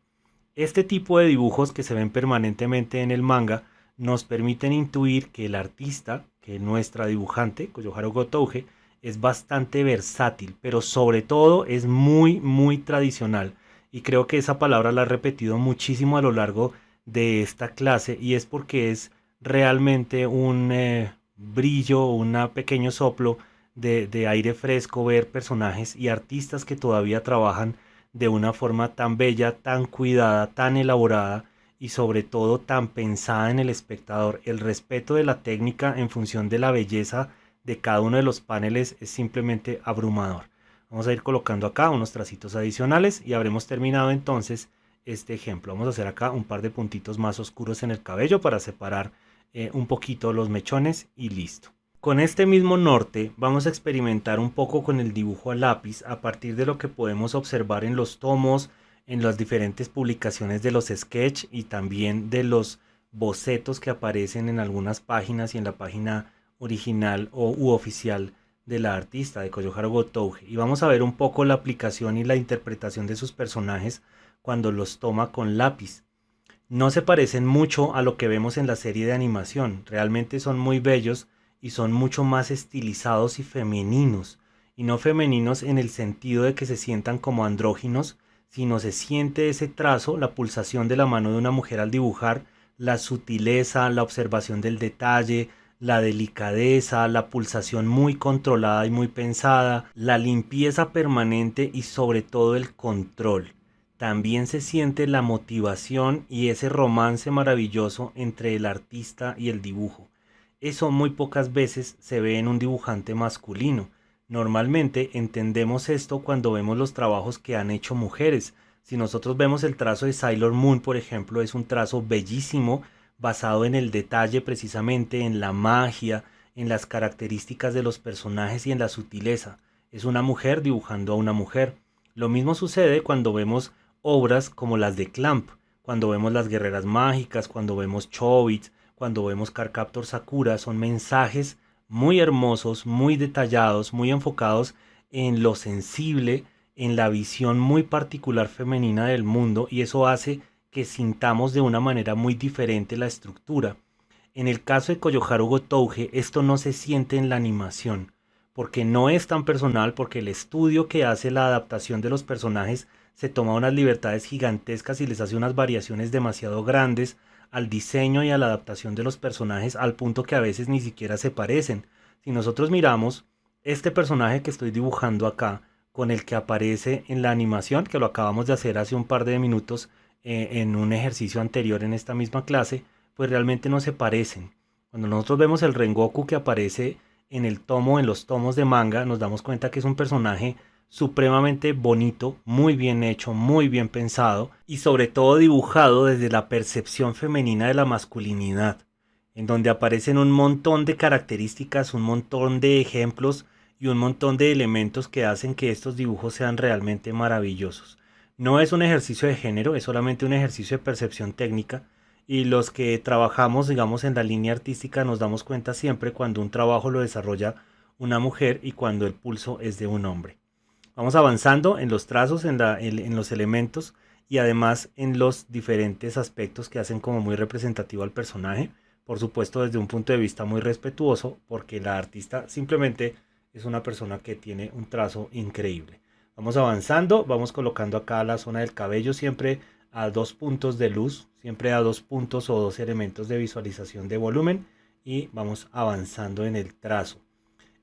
Este tipo de dibujos que se ven permanentemente en el manga nos permiten intuir que el artista, que nuestra dibujante, Koyoharu Gotouge, es bastante versátil, pero sobre todo es muy tradicional. Y creo que esa palabra la he repetido muchísimo a lo largo de esta clase, y es porque es realmente un brillo, un pequeño soplo de aire fresco ver personajes y artistas que todavía trabajan de una forma tan bella, tan cuidada, tan elaborada y sobre todo tan pensada en el espectador. El respeto de la técnica en función de la belleza de cada uno de los paneles es simplemente abrumador. Vamos a ir colocando acá unos tracitos adicionales y habremos terminado entonces este ejemplo. Vamos a hacer acá un par de puntitos más oscuros en el cabello para separar un poquito los mechones y listo. Con este mismo norte vamos a experimentar un poco con el dibujo a lápiz a partir de lo que podemos observar en los tomos, en las diferentes publicaciones de los sketch y también de los bocetos que aparecen en algunas páginas y en la página original u oficial de la artista de Koyoharu Gotouge. Y vamos a ver un poco la aplicación y la interpretación de sus personajes cuando los toma con lápiz. No se parecen mucho a lo que vemos en la serie de animación, realmente son muy bellos y son mucho más estilizados y femeninos, y no femeninos en el sentido de que se sientan como andróginos, sino se siente ese trazo, la pulsación de la mano de una mujer al dibujar, la sutileza, la observación del detalle, la delicadeza, la pulsación muy controlada y muy pensada, la limpieza permanente y sobre todo el control. También se siente la motivación y ese romance maravilloso entre el artista y el dibujo. Eso muy pocas veces se ve en un dibujante masculino. Normalmente entendemos esto cuando vemos los trabajos que han hecho mujeres. Si nosotros vemos el trazo de Sailor Moon, por ejemplo, es un trazo bellísimo, basado en el detalle precisamente, en la magia, en las características de los personajes y en la sutileza. Es una mujer dibujando a una mujer. Lo mismo sucede cuando vemos obras como las de Clamp, cuando vemos Las Guerreras Mágicas, cuando vemos Chobits, cuando vemos Cardcaptor Sakura. Son mensajes muy hermosos, muy detallados, muy enfocados en lo sensible, en la visión muy particular femenina del mundo, y eso hace que sintamos de una manera muy diferente la estructura. En el caso de Koyoharu Gotouge, esto no se siente en la animación, porque no es tan personal, porque el estudio que hace la adaptación de los personajes se toma unas libertades gigantescas y les hace unas variaciones demasiado grandes al diseño y a la adaptación de los personajes, al punto que a veces ni siquiera se parecen. Si nosotros miramos este personaje que estoy dibujando acá con el que aparece en la animación, que lo acabamos de hacer hace un par de minutos en un ejercicio anterior en esta misma clase, pues realmente no se parecen. Cuando nosotros vemos el Rengoku que aparece en el tomo, en los tomos de manga, nos damos cuenta que es un personaje supremamente bonito, muy bien hecho, muy bien pensado y sobre todo dibujado desde la percepción femenina de la masculinidad, en donde aparecen un montón de características, un montón de ejemplos y un montón de elementos que hacen que estos dibujos sean realmente maravillosos. No es un ejercicio de género, es solamente un ejercicio de percepción técnica, y los que trabajamos, digamos, en la línea artística nos damos cuenta siempre cuando un trabajo lo desarrolla una mujer y cuando el pulso es de un hombre. Vamos avanzando en los trazos, en los elementos y además en los diferentes aspectos que hacen como muy representativo al personaje. Por supuesto, desde un punto de vista muy respetuoso, porque la artista simplemente es una persona que tiene un trazo increíble. Vamos avanzando, vamos colocando acá la zona del cabello siempre a 2 puntos de luz, siempre a 2 puntos o 2 elementos de visualización de volumen, y vamos avanzando en el trazo.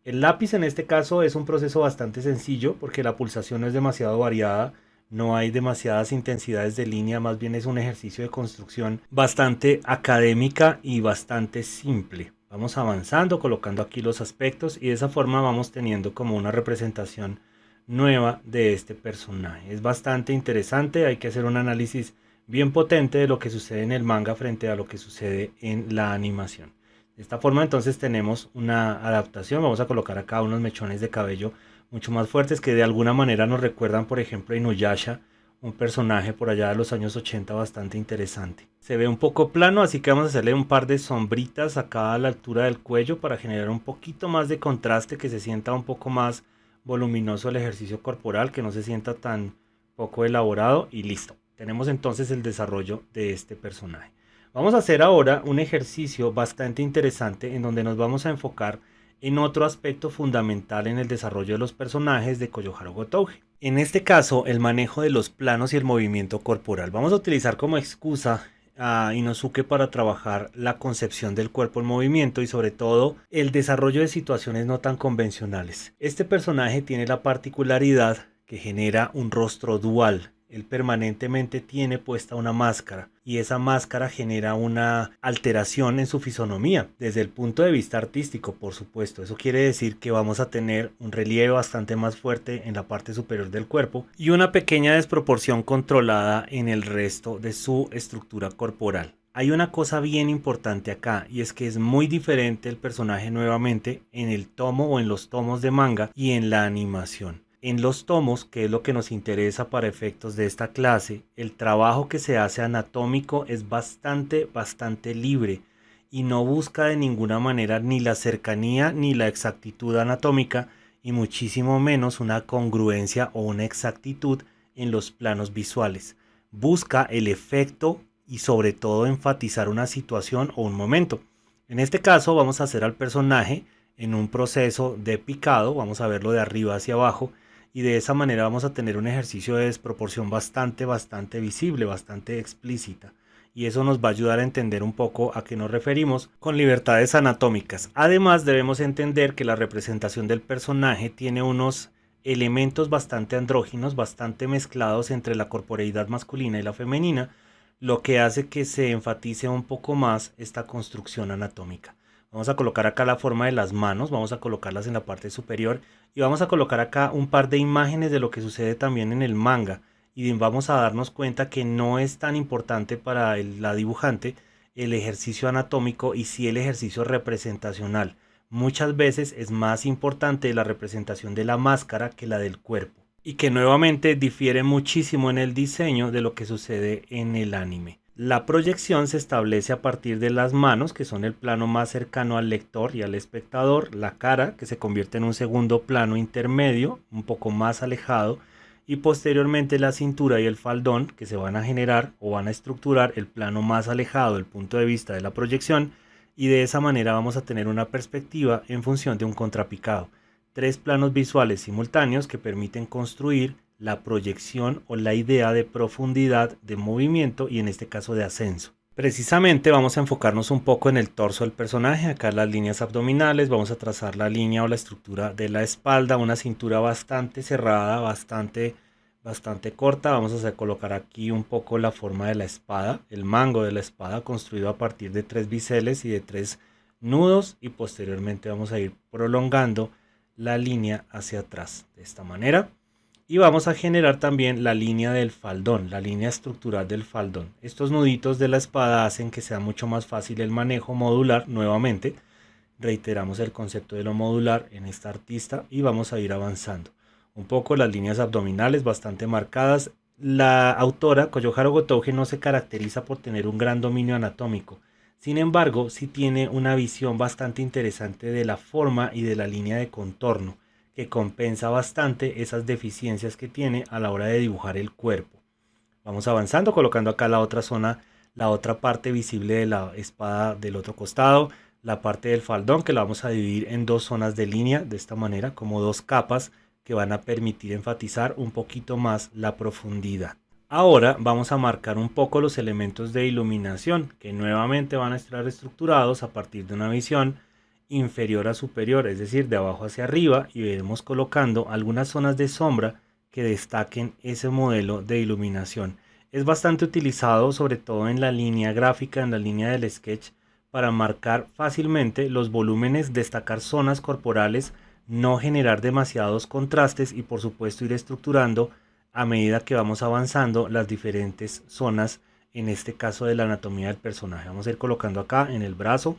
El lápiz en este caso es un proceso bastante sencillo porque la pulsación no es demasiado variada, no hay demasiadas intensidades de línea, más bien es un ejercicio de construcción bastante académica y bastante simple. Vamos avanzando, colocando aquí los aspectos y de esa forma vamos teniendo como una representación nueva de este personaje. Es bastante interesante, hay que hacer un análisis bien potente de lo que sucede en el manga frente a lo que sucede en la animación. De esta forma entonces tenemos una adaptación. Vamos a colocar acá unos mechones de cabello mucho más fuertes que de alguna manera nos recuerdan, por ejemplo, a Inuyasha, un personaje por allá de los años 80 bastante interesante. Se ve un poco plano, así que vamos a hacerle un par de sombritas acá a la altura del cuello para generar un poquito más de contraste, que se sienta un poco más voluminoso el ejercicio corporal, que no se sienta tan poco elaborado, y listo. Tenemos entonces el desarrollo de este personaje. Vamos a hacer ahora un ejercicio bastante interesante en donde nos vamos a enfocar en otro aspecto fundamental en el desarrollo de los personajes de Koyoharu Gotouge. En este caso, el manejo de los planos y el movimiento corporal. Vamos a utilizar como excusa a Inosuke para trabajar la concepción del cuerpo en movimiento y sobre todo el desarrollo de situaciones no tan convencionales. Este personaje tiene la particularidad que genera un rostro dual. Él permanentemente tiene puesta una máscara y esa máscara genera una alteración en su fisonomía desde el punto de vista artístico, por supuesto. Eso quiere decir que vamos a tener un relieve bastante más fuerte en la parte superior del cuerpo y una pequeña desproporción controlada en el resto de su estructura corporal. Hay una cosa bien importante acá y es que es muy diferente el personaje nuevamente en el tomo o en los tomos de manga y en la animación. En los tomos, que es lo que nos interesa para efectos de esta clase, el trabajo que se hace anatómico es bastante libre y no busca de ninguna manera ni la cercanía ni la exactitud anatómica y muchísimo menos una congruencia o una exactitud en los planos visuales. Busca el efecto y sobre todo enfatizar una situación o un momento. En este caso vamos a hacer al personaje en un proceso de picado, vamos a verlo de arriba hacia abajo, y de esa manera vamos a tener un ejercicio de desproporción bastante visible, bastante explícita. Y eso nos va a ayudar a entender un poco a qué nos referimos con libertades anatómicas. Además debemos entender que la representación del personaje tiene unos elementos bastante andróginos, bastante mezclados entre la corporeidad masculina y la femenina, lo que hace que se enfatice un poco más esta construcción anatómica. Vamos a colocar acá la forma de las manos, vamos a colocarlas en la parte superior y vamos a colocar acá un par de imágenes de lo que sucede también en el manga y vamos a darnos cuenta que no es tan importante para la dibujante el ejercicio anatómico y sí el ejercicio representacional. Muchas veces es más importante la representación de la máscara que la del cuerpo y que nuevamente difiere muchísimo en el diseño de lo que sucede en el anime. La proyección se establece a partir de las manos, que son el plano más cercano al lector y al espectador, la cara, que se convierte en un segundo plano intermedio, un poco más alejado, y posteriormente la cintura y el faldón, que se van a generar o van a estructurar el plano más alejado del punto de vista de la proyección, y de esa manera vamos a tener una perspectiva en función de un contrapicado. 3 planos visuales simultáneos que permiten construir la proyección o la idea de profundidad de movimiento y en este caso de ascenso. Precisamente vamos a enfocarnos un poco en el torso del personaje, acá las líneas abdominales, vamos a trazar la línea o la estructura de la espalda, una cintura bastante cerrada, bastante corta. Vamos a colocar aquí un poco la forma de la espada, el mango de la espada construido a partir de 3 biseles y de 3 nudos y posteriormente vamos a ir prolongando la línea hacia atrás de esta manera. Y vamos a generar también la línea del faldón, la línea estructural del faldón. Estos nuditos de la espada hacen que sea mucho más fácil el manejo modular. Nuevamente, reiteramos el concepto de lo modular en esta artista y vamos a ir avanzando. Un poco las líneas abdominales bastante marcadas. La autora Koyoharu Gotouge no se caracteriza por tener un gran dominio anatómico. Sin embargo, sí tiene una visión bastante interesante de la forma y de la línea de contorno, que compensa bastante esas deficiencias que tiene a la hora de dibujar el cuerpo. Vamos avanzando, colocando acá la otra zona, la otra parte visible de la espada del otro costado, la parte del faldón que la vamos a dividir en 2 zonas de línea, de esta manera, como 2 capas que van a permitir enfatizar un poquito más la profundidad. Ahora vamos a marcar un poco los elementos de iluminación que nuevamente van a estar estructurados a partir de una visión inferior a superior, es decir, de abajo hacia arriba, y iremos colocando algunas zonas de sombra que destaquen ese modelo de iluminación. Es bastante utilizado sobre todo en la línea gráfica, en la línea del sketch, para marcar fácilmente los volúmenes, destacar zonas corporales, no generar demasiados contrastes y por supuesto ir estructurando a medida que vamos avanzando las diferentes zonas, en este caso de la anatomía del personaje. Vamos a ir colocando acá en el brazo,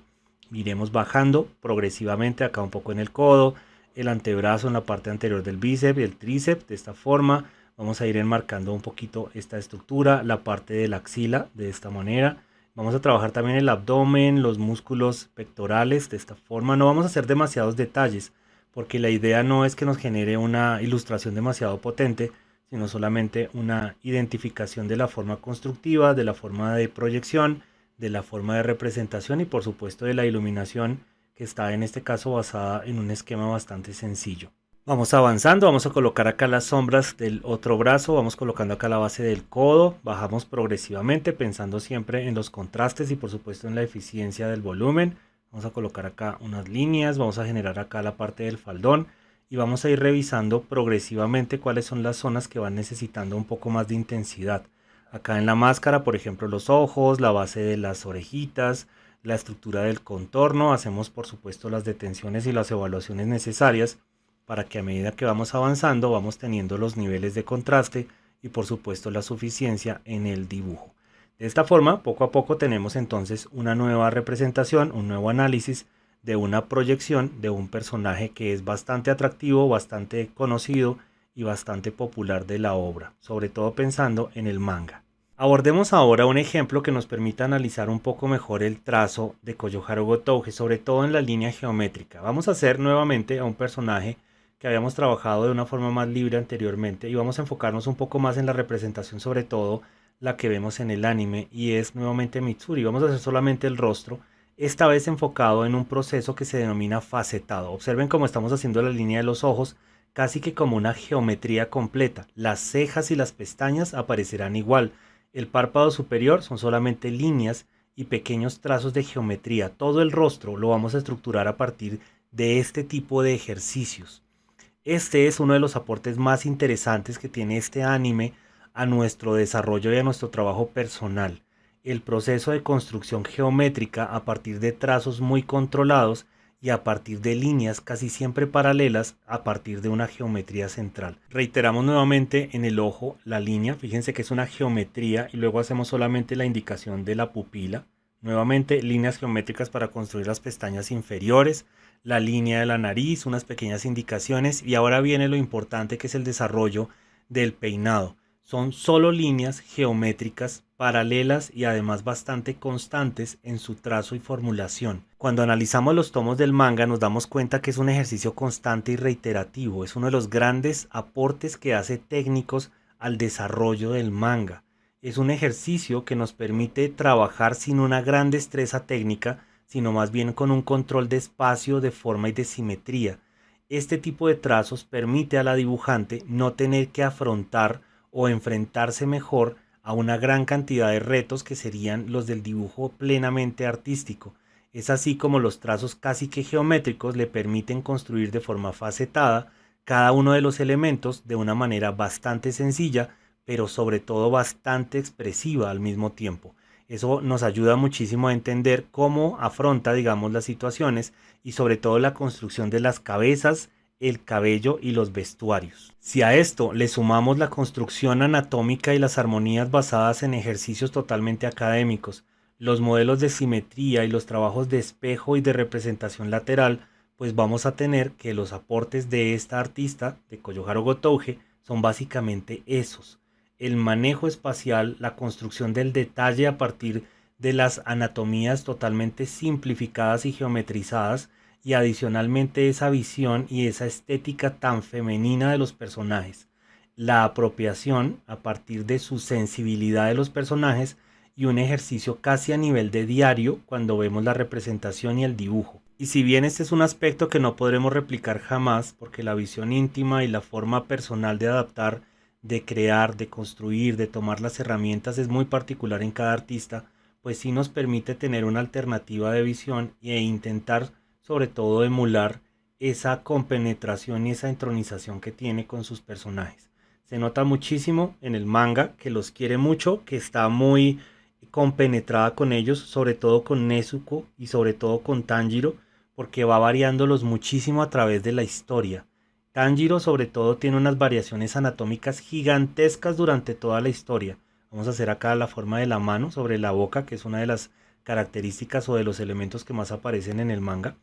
iremos bajando progresivamente acá un poco en el codo, el antebrazo en la parte anterior del bíceps y el tríceps, de esta forma. Vamos a ir enmarcando un poquito esta estructura, la parte de la axila de esta manera. Vamos a trabajar también el abdomen, los músculos pectorales de esta forma. No vamos a hacer demasiados detalles porque la idea no es que nos genere una ilustración demasiado potente, sino solamente una identificación de la forma constructiva, de la forma de proyección, de la forma de representación y por supuesto de la iluminación, que está en este caso basada en un esquema bastante sencillo. Vamos avanzando, vamos a colocar acá las sombras del otro brazo, vamos colocando acá la base del codo, bajamos progresivamente pensando siempre en los contrastes y por supuesto en la eficiencia del volumen. Vamos a colocar acá unas líneas, vamos a generar acá la parte del faldón y vamos a ir revisando progresivamente cuáles son las zonas que van necesitando un poco más de intensidad. Acá en la máscara, por ejemplo, los ojos, la base de las orejitas, la estructura del contorno. Hacemos por supuesto las detenciones y las evaluaciones necesarias para que a medida que vamos avanzando vamos teniendo los niveles de contraste y por supuesto la suficiencia en el dibujo. De esta forma, poco a poco tenemos entonces una nueva representación, un nuevo análisis de una proyección de un personaje que es bastante atractivo, bastante conocido y bastante popular de la obra, sobre todo pensando en el manga. Abordemos ahora un ejemplo que nos permita analizar un poco mejor el trazo de Koyoharu Gotouge, sobre todo en la línea geométrica. Vamos a hacer nuevamente a un personaje que habíamos trabajado de una forma más libre anteriormente y vamos a enfocarnos un poco más en la representación, sobre todo la que vemos en el anime, y es nuevamente Mitsuri. Vamos a hacer solamente el rostro, esta vez enfocado en un proceso que se denomina facetado. Observen cómo estamos haciendo la línea de los ojos casi que como una geometría completa. Las cejas y las pestañas aparecerán igual. El párpado superior son solamente líneas y pequeños trazos de geometría. Todo el rostro lo vamos a estructurar a partir de este tipo de ejercicios. Este es uno de los aportes más interesantes que tiene este anime a nuestro desarrollo y a nuestro trabajo personal. El proceso de construcción geométrica a partir de trazos muy controlados y a partir de líneas casi siempre paralelas a partir de una geometría central. Reiteramos nuevamente en el ojo la línea, fíjense que es una geometría y luego hacemos solamente la indicación de la pupila. Nuevamente líneas geométricas para construir las pestañas inferiores, la línea de la nariz, unas pequeñas indicaciones y ahora viene lo importante que es el desarrollo del peinado. Son solo líneas geométricas paralelas y además bastante constantes en su trazo y formulación. Cuando analizamos los tomos del manga nos damos cuenta que es un ejercicio constante y reiterativo. Es uno de los grandes aportes que hace técnicos al desarrollo del manga. Es un ejercicio que nos permite trabajar sin una gran destreza técnica, sino más bien con un control de espacio, de forma y de simetría. Este tipo de trazos permite a la dibujante no tener que afrontar o enfrentarse mejor a una gran cantidad de retos que serían los del dibujo plenamente artístico. Es así como los trazos casi que geométricos le permiten construir de forma facetada cada uno de los elementos de una manera bastante sencilla, pero sobre todo bastante expresiva al mismo tiempo. Eso nos ayuda muchísimo a entender cómo afronta, digamos, las situaciones y sobre todo la construcción de las cabezas, el cabello y los vestuarios. Si a esto le sumamos la construcción anatómica y las armonías basadas en ejercicios totalmente académicos, los modelos de simetría y los trabajos de espejo y de representación lateral, pues vamos a tener que los aportes de esta artista, de Koyoharu Gotouge, son básicamente esos: el manejo espacial, la construcción del detalle a partir de las anatomías totalmente simplificadas y geometrizadas, y adicionalmente esa visión y esa estética tan femenina de los personajes, la apropiación a partir de su sensibilidad de los personajes y un ejercicio casi a nivel de diario cuando vemos la representación y el dibujo. Y si bien este es un aspecto que no podremos replicar jamás, porque la visión íntima y la forma personal de adaptar de crear, de construir, de tomar las herramientas es muy particular en cada artista, pues sí nos permite tener una alternativa de visión e intentar sobre todo emular esa compenetración y esa entronización que tiene con sus personajes. Se nota muchísimo en el manga que los quiere mucho, que está muy compenetrada con ellos, sobre todo con Nezuko y sobre todo con Tanjiro, porque va variándolos muchísimo a través de la historia. Tanjiro sobre todo tiene unas variaciones anatómicas gigantescas durante toda la historia. Vamos a hacer acá la forma de la mano sobre la boca, que es una de las características o de los elementos que más aparecen en el manga.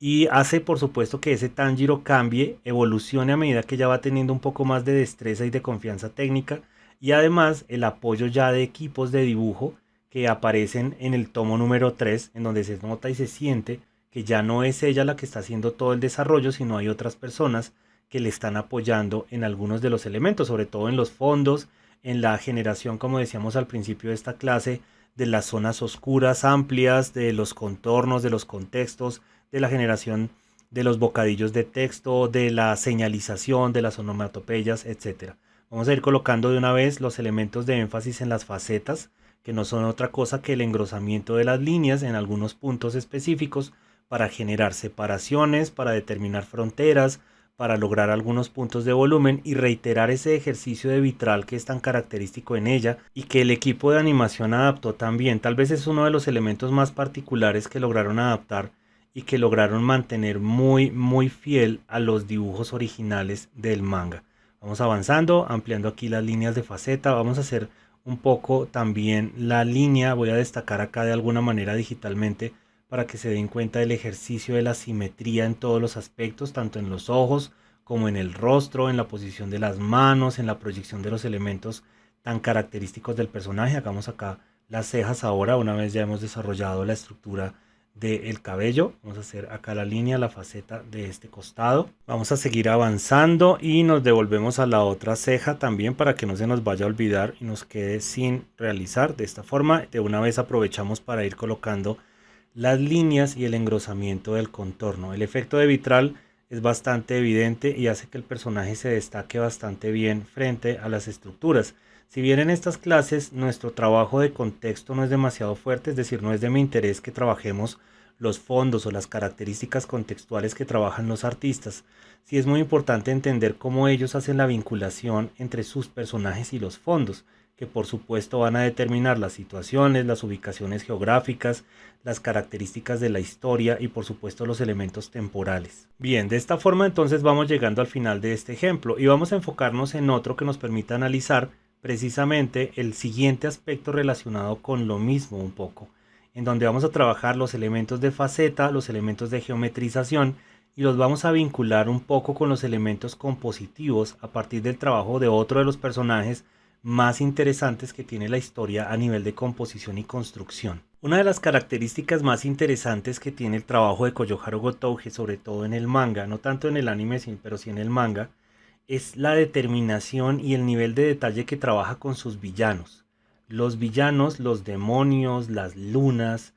Y hace por supuesto que ese Tanjiro cambie, evolucione a medida que ya va teniendo un poco más de destreza y de confianza técnica. Y además el apoyo ya de equipos de dibujo que aparecen en el tomo número 3, en donde se nota y se siente que ya no es ella la que está haciendo todo el desarrollo, sino hay otras personas que le están apoyando en algunos de los elementos, sobre todo en los fondos, en la generación, como decíamos al principio de esta clase, de las zonas oscuras amplias, de los contornos, de los contextos, de la generación de los bocadillos de texto, de la señalización, de las onomatopeyas, etcétera. Vamos a ir colocando de una vez los elementos de énfasis en las facetas, que no son otra cosa que el engrosamiento de las líneas en algunos puntos específicos para generar separaciones, para determinar fronteras, para lograr algunos puntos de volumen y reiterar ese ejercicio de vitral que es tan característico en ella y que el equipo de animación adaptó también. Tal vez es uno de los elementos más particulares que lograron adaptar y que lograron mantener muy fiel a los dibujos originales del manga. Vamos avanzando, ampliando aquí las líneas de faceta. Vamos a hacer un poco también la línea. Voy a destacar acá de alguna manera digitalmente para que se den cuenta del ejercicio de la simetría en todos los aspectos, tanto en los ojos como en el rostro, en la posición de las manos, en la proyección de los elementos tan característicos del personaje. Hagamos acá las cejas ahora, una vez ya hemos desarrollado la estructura del cabello. Vamos a hacer acá la línea, la faceta de este costado. Vamos a seguir avanzando y nos devolvemos a la otra ceja también para que no se nos vaya a olvidar y nos quede sin realizar. De esta forma, de una vez aprovechamos para ir colocando las líneas y el engrosamiento del contorno. El efecto de vitral es bastante evidente y hace que el personaje se destaque bastante bien frente a las estructuras. Si bien en estas clases nuestro trabajo de contexto no es demasiado fuerte, es decir, no es de mi interés que trabajemos los fondos o las características contextuales que trabajan los artistas, sí es muy importante entender cómo ellos hacen la vinculación entre sus personajes y los fondos, que por supuesto van a determinar las situaciones, las ubicaciones geográficas, las características de la historia y por supuesto los elementos temporales. Bien, de esta forma entonces vamos llegando al final de este ejemplo y vamos a enfocarnos en otro que nos permita analizar precisamente el siguiente aspecto relacionado con lo mismo un poco, en donde vamos a trabajar los elementos de faceta, los elementos de geometrización y los vamos a vincular un poco con los elementos compositivos a partir del trabajo de otro de los personajes más interesantes que tiene la historia a nivel de composición y construcción. Una de las características más interesantes que tiene el trabajo de Koyoharu Gotouge, sobre todo en el manga, no tanto en el anime, pero sí en el manga, es la determinación y el nivel de detalle que trabaja con sus villanos. Los villanos, los demonios, las lunas,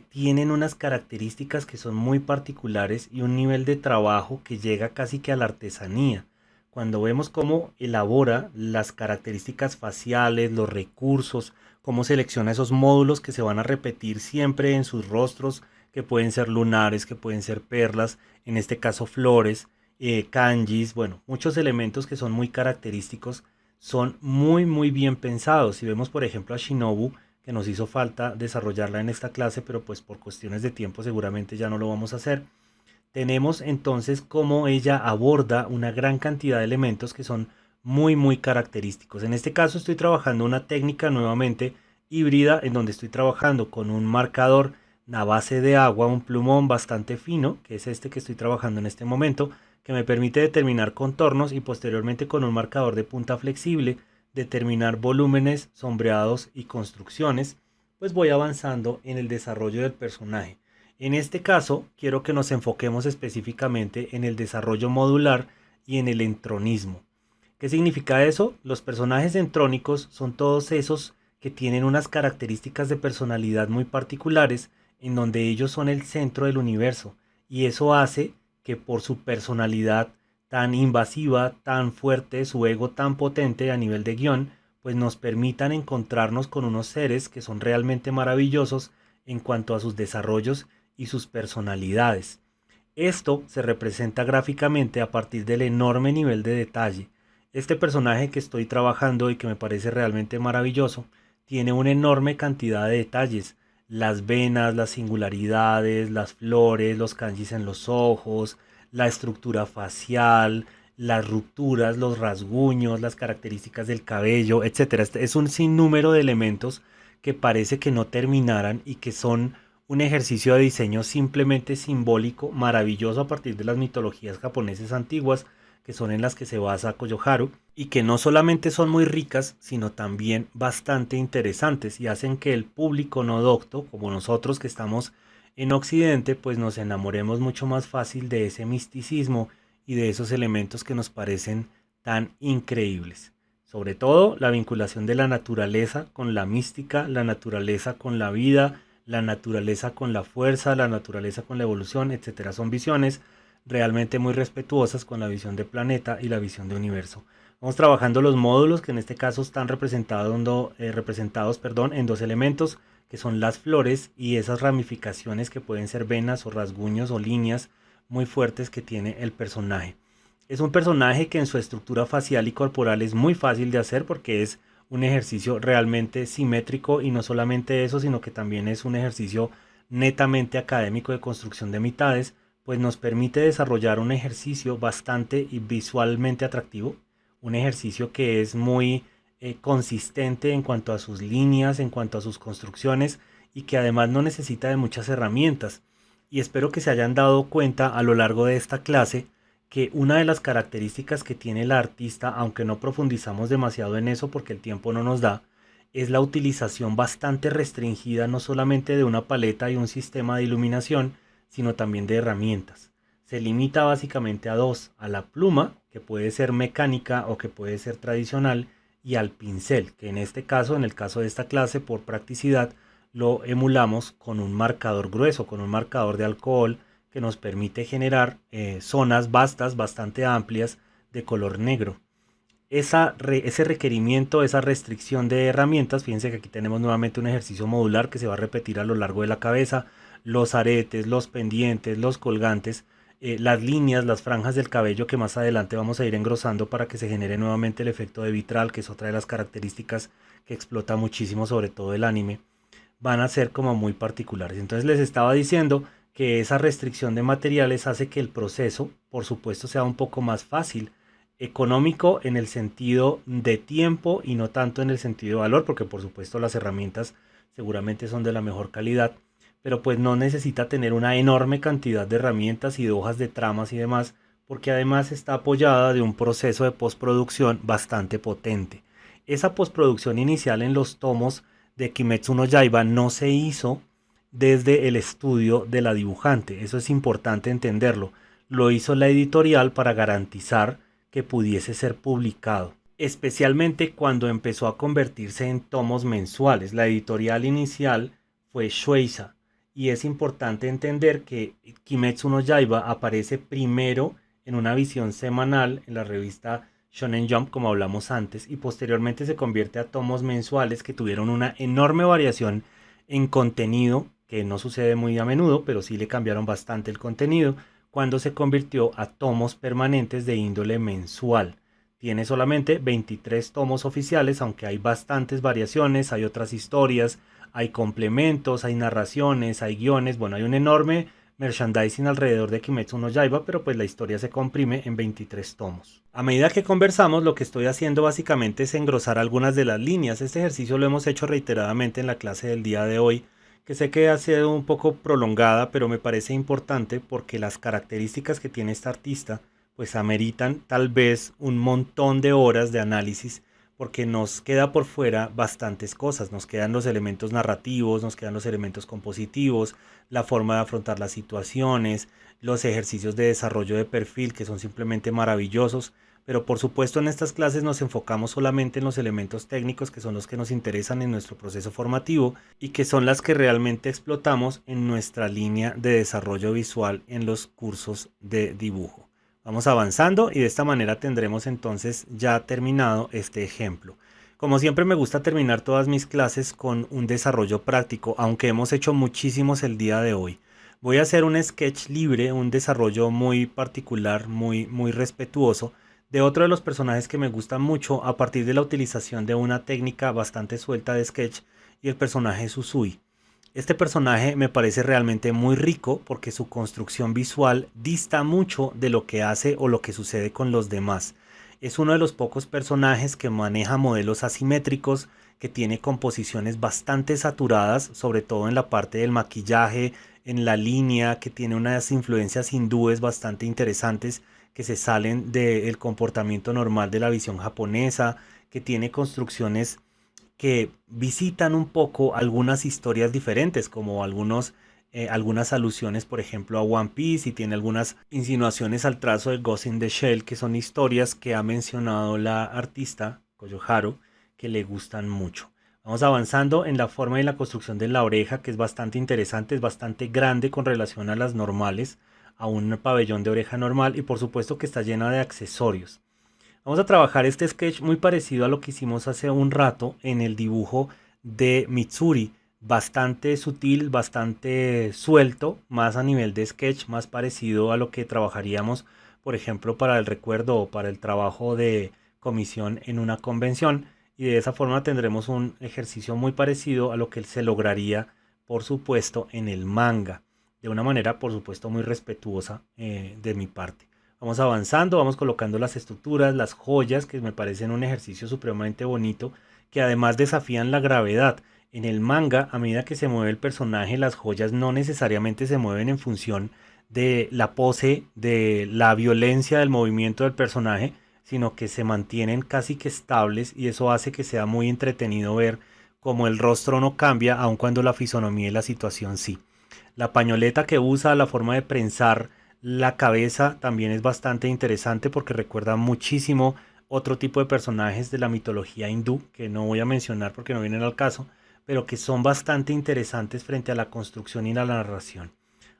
tienen unas características que son muy particulares y un nivel de trabajo que llega casi que a la artesanía. Cuando vemos cómo elabora las características faciales, los recursos, cómo selecciona esos módulos que se van a repetir siempre en sus rostros, que pueden ser lunares, que pueden ser perlas, en este caso flores, kanjis, bueno, muchos elementos que son muy característicos, son muy bien pensados. Si vemos por ejemplo a Shinobu, que nos hizo falta desarrollarla en esta clase, pero pues por cuestiones de tiempo seguramente ya no lo vamos a hacer. Tenemos entonces cómo ella aborda una gran cantidad de elementos que son muy característicos. En este caso estoy trabajando una técnica nuevamente híbrida en donde estoy trabajando con un marcador a base de agua, un plumón bastante fino, que es este que estoy trabajando en este momento, que me permite determinar contornos y posteriormente con un marcador de punta flexible determinar volúmenes, sombreados y construcciones, pues voy avanzando en el desarrollo del personaje. En este caso, quiero que nos enfoquemos específicamente en el desarrollo modular y en el entronismo. ¿Qué significa eso? Los personajes entrónicos son todos esos que tienen unas características de personalidad muy particulares en donde ellos son el centro del universo y eso hace que por su personalidad tan invasiva, tan fuerte, su ego tan potente a nivel de guión, pues nos permitan encontrarnos con unos seres que son realmente maravillosos en cuanto a sus desarrollos y sus personalidades. Esto se representa gráficamente a partir del enorme nivel de detalle. Este personaje que estoy trabajando y que me parece realmente maravilloso, tiene una enorme cantidad de detalles. Las venas, las singularidades, las flores, los kanjis en los ojos, la estructura facial, las rupturas, los rasguños, las características del cabello, etcétera. Este es un sinnúmero de elementos que parece que no terminaran y que son un ejercicio de diseño simplemente simbólico, maravilloso a partir de las mitologías japonesas antiguas, que son en las que se basa Koyoharu, y que no solamente son muy ricas, sino también bastante interesantes y hacen que el público no docto, como nosotros que estamos en Occidente, pues nos enamoremos mucho más fácil de ese misticismo y de esos elementos que nos parecen tan increíbles. Sobre todo la vinculación de la naturaleza con la mística, la naturaleza con la vida, la naturaleza con la fuerza, la naturaleza con la evolución, etcétera. Son visiones realmente muy respetuosas con la visión de planeta y la visión de universo. Vamos trabajando los módulos que en este caso están representados en dos elementos que son las flores y esas ramificaciones que pueden ser venas o rasguños o líneas muy fuertes que tiene el personaje. Es un personaje que en su estructura facial y corporal es muy fácil de hacer porque es un ejercicio realmente simétrico y no solamente eso, sino que también es un ejercicio netamente académico de construcción de mitades, pues nos permite desarrollar un ejercicio bastante y visualmente atractivo, un ejercicio que es muy consistente en cuanto a sus líneas, en cuanto a sus construcciones y que además no necesita de muchas herramientas. Y espero que se hayan dado cuenta a lo largo de esta clase que una de las características que tiene el artista, aunque no profundizamos demasiado en eso porque el tiempo no nos da, es la utilización bastante restringida no solamente de una paleta y un sistema de iluminación, sino también de herramientas. Se limita básicamente a dos, a la pluma, que puede ser mecánica o que puede ser tradicional, y al pincel, que en este caso, en el caso de esta clase, por practicidad, lo emulamos con un marcador grueso, con un marcador de alcohol, que nos permite generar zonas vastas, bastante amplias, de color negro. Ese requerimiento, esa restricción de herramientas, fíjense que aquí tenemos nuevamente un ejercicio modular que se va a repetir a lo largo de la cabeza, los aretes, los pendientes, los colgantes, las líneas, las franjas del cabello que más adelante vamos a ir engrosando para que se genere nuevamente el efecto de vitral, que es otra de las características que explota muchísimo sobre todo el anime, van a ser como muy particulares. Entonces les estaba diciendo que esa restricción de materiales hace que el proceso, por supuesto, sea un poco más fácil, económico en el sentido de tiempo y no tanto en el sentido de valor, porque por supuesto las herramientas seguramente son de la mejor calidad, pero pues no necesita tener una enorme cantidad de herramientas y de hojas de tramas y demás, porque además está apoyada de un proceso de postproducción bastante potente. Esa postproducción inicial en los tomos de Kimetsu no Yaiba no se hizo desde el estudio de la dibujante, eso es importante entenderlo, lo hizo la editorial para garantizar que pudiese ser publicado, especialmente cuando empezó a convertirse en tomos mensuales. La editorial inicial fue Shueisha y es importante entender que Kimetsu no Yaiba aparece primero en una visión semanal en la revista Shonen Jump, como hablamos antes, y posteriormente se convierte a tomos mensuales que tuvieron una enorme variación en contenido, que no sucede muy a menudo, pero sí le cambiaron bastante el contenido, cuando se convirtió a tomos permanentes de índole mensual. Tiene solamente 23 tomos oficiales, aunque hay bastantes variaciones, hay otras historias, hay complementos, hay narraciones, hay guiones, bueno, hay un enorme merchandising alrededor de Kimetsu no Yaiba, pero pues la historia se comprime en 23 tomos. A medida que conversamos, lo que estoy haciendo básicamente es engrosar algunas de las líneas. Este ejercicio lo hemos hecho reiteradamente en la clase del día de hoy, que sé que ha sido un poco prolongada, pero me parece importante porque las características que tiene esta artista pues ameritan tal vez un montón de horas de análisis, porque nos queda por fuera bastantes cosas, nos quedan los elementos narrativos, nos quedan los elementos compositivos, la forma de afrontar las situaciones, los ejercicios de desarrollo de perfil que son simplemente maravillosos, pero por supuesto en estas clases nos enfocamos solamente en los elementos técnicos que son los que nos interesan en nuestro proceso formativo y que son las que realmente explotamos en nuestra línea de desarrollo visual en los cursos de dibujo. Vamos avanzando y de esta manera tendremos entonces ya terminado este ejemplo. Como siempre me gusta terminar todas mis clases con un desarrollo práctico, aunque hemos hecho muchísimos el día de hoy. Voy a hacer un sketch libre, un desarrollo muy particular, muy respetuoso, de otro de los personajes que me gusta mucho a partir de la utilización de una técnica bastante suelta de sketch y el personaje Susui. Este personaje me parece realmente muy rico porque su construcción visual dista mucho de lo que hace o lo que sucede con los demás. Es uno de los pocos personajes que maneja modelos asimétricos, que tiene composiciones bastante saturadas, sobre todo en la parte del maquillaje, en la línea, que tiene unas influencias hindúes bastante interesantes que se salen del comportamiento normal de la visión japonesa, que tiene construcciones que visitan un poco algunas historias diferentes, como algunas alusiones, por ejemplo, a One Piece, y tiene algunas insinuaciones al trazo de Ghost in the Shell, que son historias que ha mencionado la artista Koyoharu, que le gustan mucho. Vamos avanzando en la forma y la construcción de la oreja, que es bastante interesante, es bastante grande con relación a las normales, a un pabellón de oreja normal, y por supuesto que está llena de accesorios. Vamos a trabajar este sketch muy parecido a lo que hicimos hace un rato en el dibujo de Mitsuri. Bastante sutil, bastante suelto, más a nivel de sketch, más parecido a lo que trabajaríamos, por ejemplo, para el recuerdo o para el trabajo de comisión en una convención. Y de esa forma tendremos un ejercicio muy parecido a lo que se lograría, por supuesto, en el manga. De una manera, por supuesto, muy respetuosa de mi parte. Vamos avanzando, vamos colocando las estructuras, las joyas, que me parecen un ejercicio supremamente bonito, que además desafían la gravedad. En el manga, a medida que se mueve el personaje, las joyas no necesariamente se mueven en función de la pose, de la violencia del movimiento del personaje, sino que se mantienen casi que estables, y eso hace que sea muy entretenido ver cómo el rostro no cambia, aun cuando la fisonomía y la situación sí. La pañoleta que usa, la forma de prensar la cabeza también es bastante interesante porque recuerda muchísimo otro tipo de personajes de la mitología hindú, que no voy a mencionar porque no vienen al caso, pero que son bastante interesantes frente a la construcción y la narración.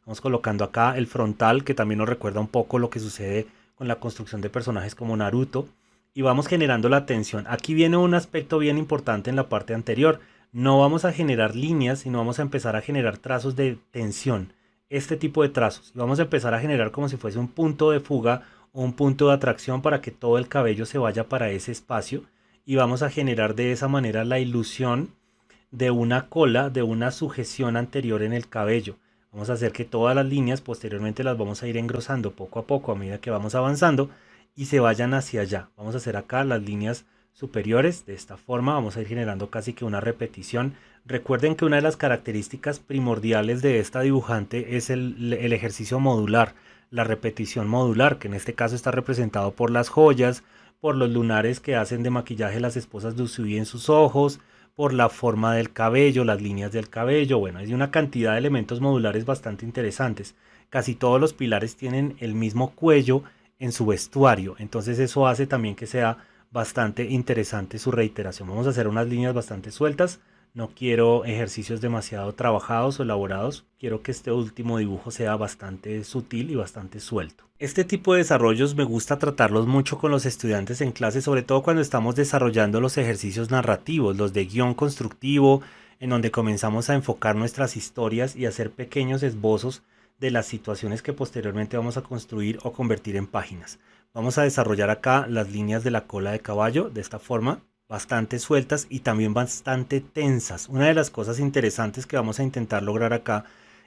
Vamos colocando acá el frontal, que también nos recuerda un poco lo que sucede con la construcción de personajes como Naruto, y vamos generando la tensión. Aquí viene un aspecto bien importante en la parte anterior. No vamos a generar líneas, sino vamos a empezar a generar trazos de tensión, este tipo de trazos, y vamos a empezar a generar como si fuese un punto de fuga o un punto de atracción para que todo el cabello se vaya para ese espacio, y vamos a generar de esa manera la ilusión de una cola, de una sujeción anterior en el cabello. Vamos a hacer que todas las líneas posteriormente las vamos a ir engrosando poco a poco a medida que vamos avanzando y se vayan hacia allá. Vamos a hacer acá las líneas superiores de esta forma, vamos a ir generando casi que una repetición. Recuerden que una de las características primordiales de esta dibujante es el ejercicio modular, la repetición modular, que en este caso está representado por las joyas, por los lunares que hacen de maquillaje las esposas de Usui en sus ojos, por la forma del cabello, las líneas del cabello. Bueno, hay una cantidad de elementos modulares bastante interesantes. Casi todos los pilares tienen el mismo cuello en su vestuario, entonces eso hace también que sea bastante interesante su reiteración. Vamos a hacer unas líneas bastante sueltas. No quiero ejercicios demasiado trabajados o elaborados. Quiero que este último dibujo sea bastante sutil y bastante suelto. Este tipo de desarrollos me gusta tratarlos mucho con los estudiantes en clase, sobre todo cuando estamos desarrollando los ejercicios narrativos, los de guión constructivo, en donde comenzamos a enfocar nuestras historias y hacer pequeños esbozos de las situaciones que posteriormente vamos a construir o convertir en páginas. Vamos a desarrollar acá las líneas de la cola de caballo de esta forma, bastante sueltas y también bastante tensas. Una de las cosas interesantes que vamos a intentar lograr acá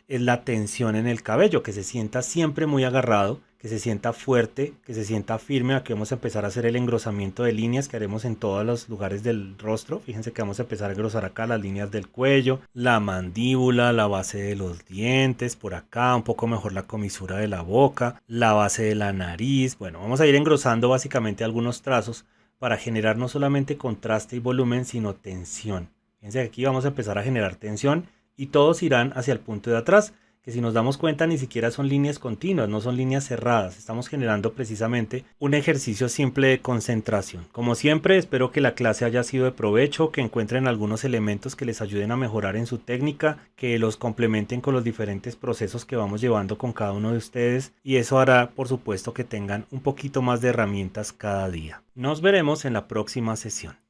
es la tensión en el cabello, que se sienta siempre muy agarrado, que se sienta fuerte, que se sienta firme. Aquí vamos a empezar a hacer el engrosamiento de líneas que haremos en todos los lugares del rostro. Fíjense que vamos a empezar a engrosar acá las líneas del cuello, la mandíbula, la base de los dientes, por acá un poco mejor la comisura de la boca, la base de la nariz. Bueno, vamos a ir engrosando básicamente algunos trazos para generar no solamente contraste y volumen, sino tensión. Fíjense que aquí vamos a empezar a generar tensión y todos irán hacia el punto de atrás, que si nos damos cuenta ni siquiera son líneas continuas, no son líneas cerradas. Estamos generando precisamente un ejercicio simple de concentración. Como siempre, espero que la clase haya sido de provecho, que encuentren algunos elementos que les ayuden a mejorar en su técnica, que los complementen con los diferentes procesos que vamos llevando con cada uno de ustedes, y eso hará, por supuesto, que tengan un poquito más de herramientas cada día. Nos veremos en la próxima sesión.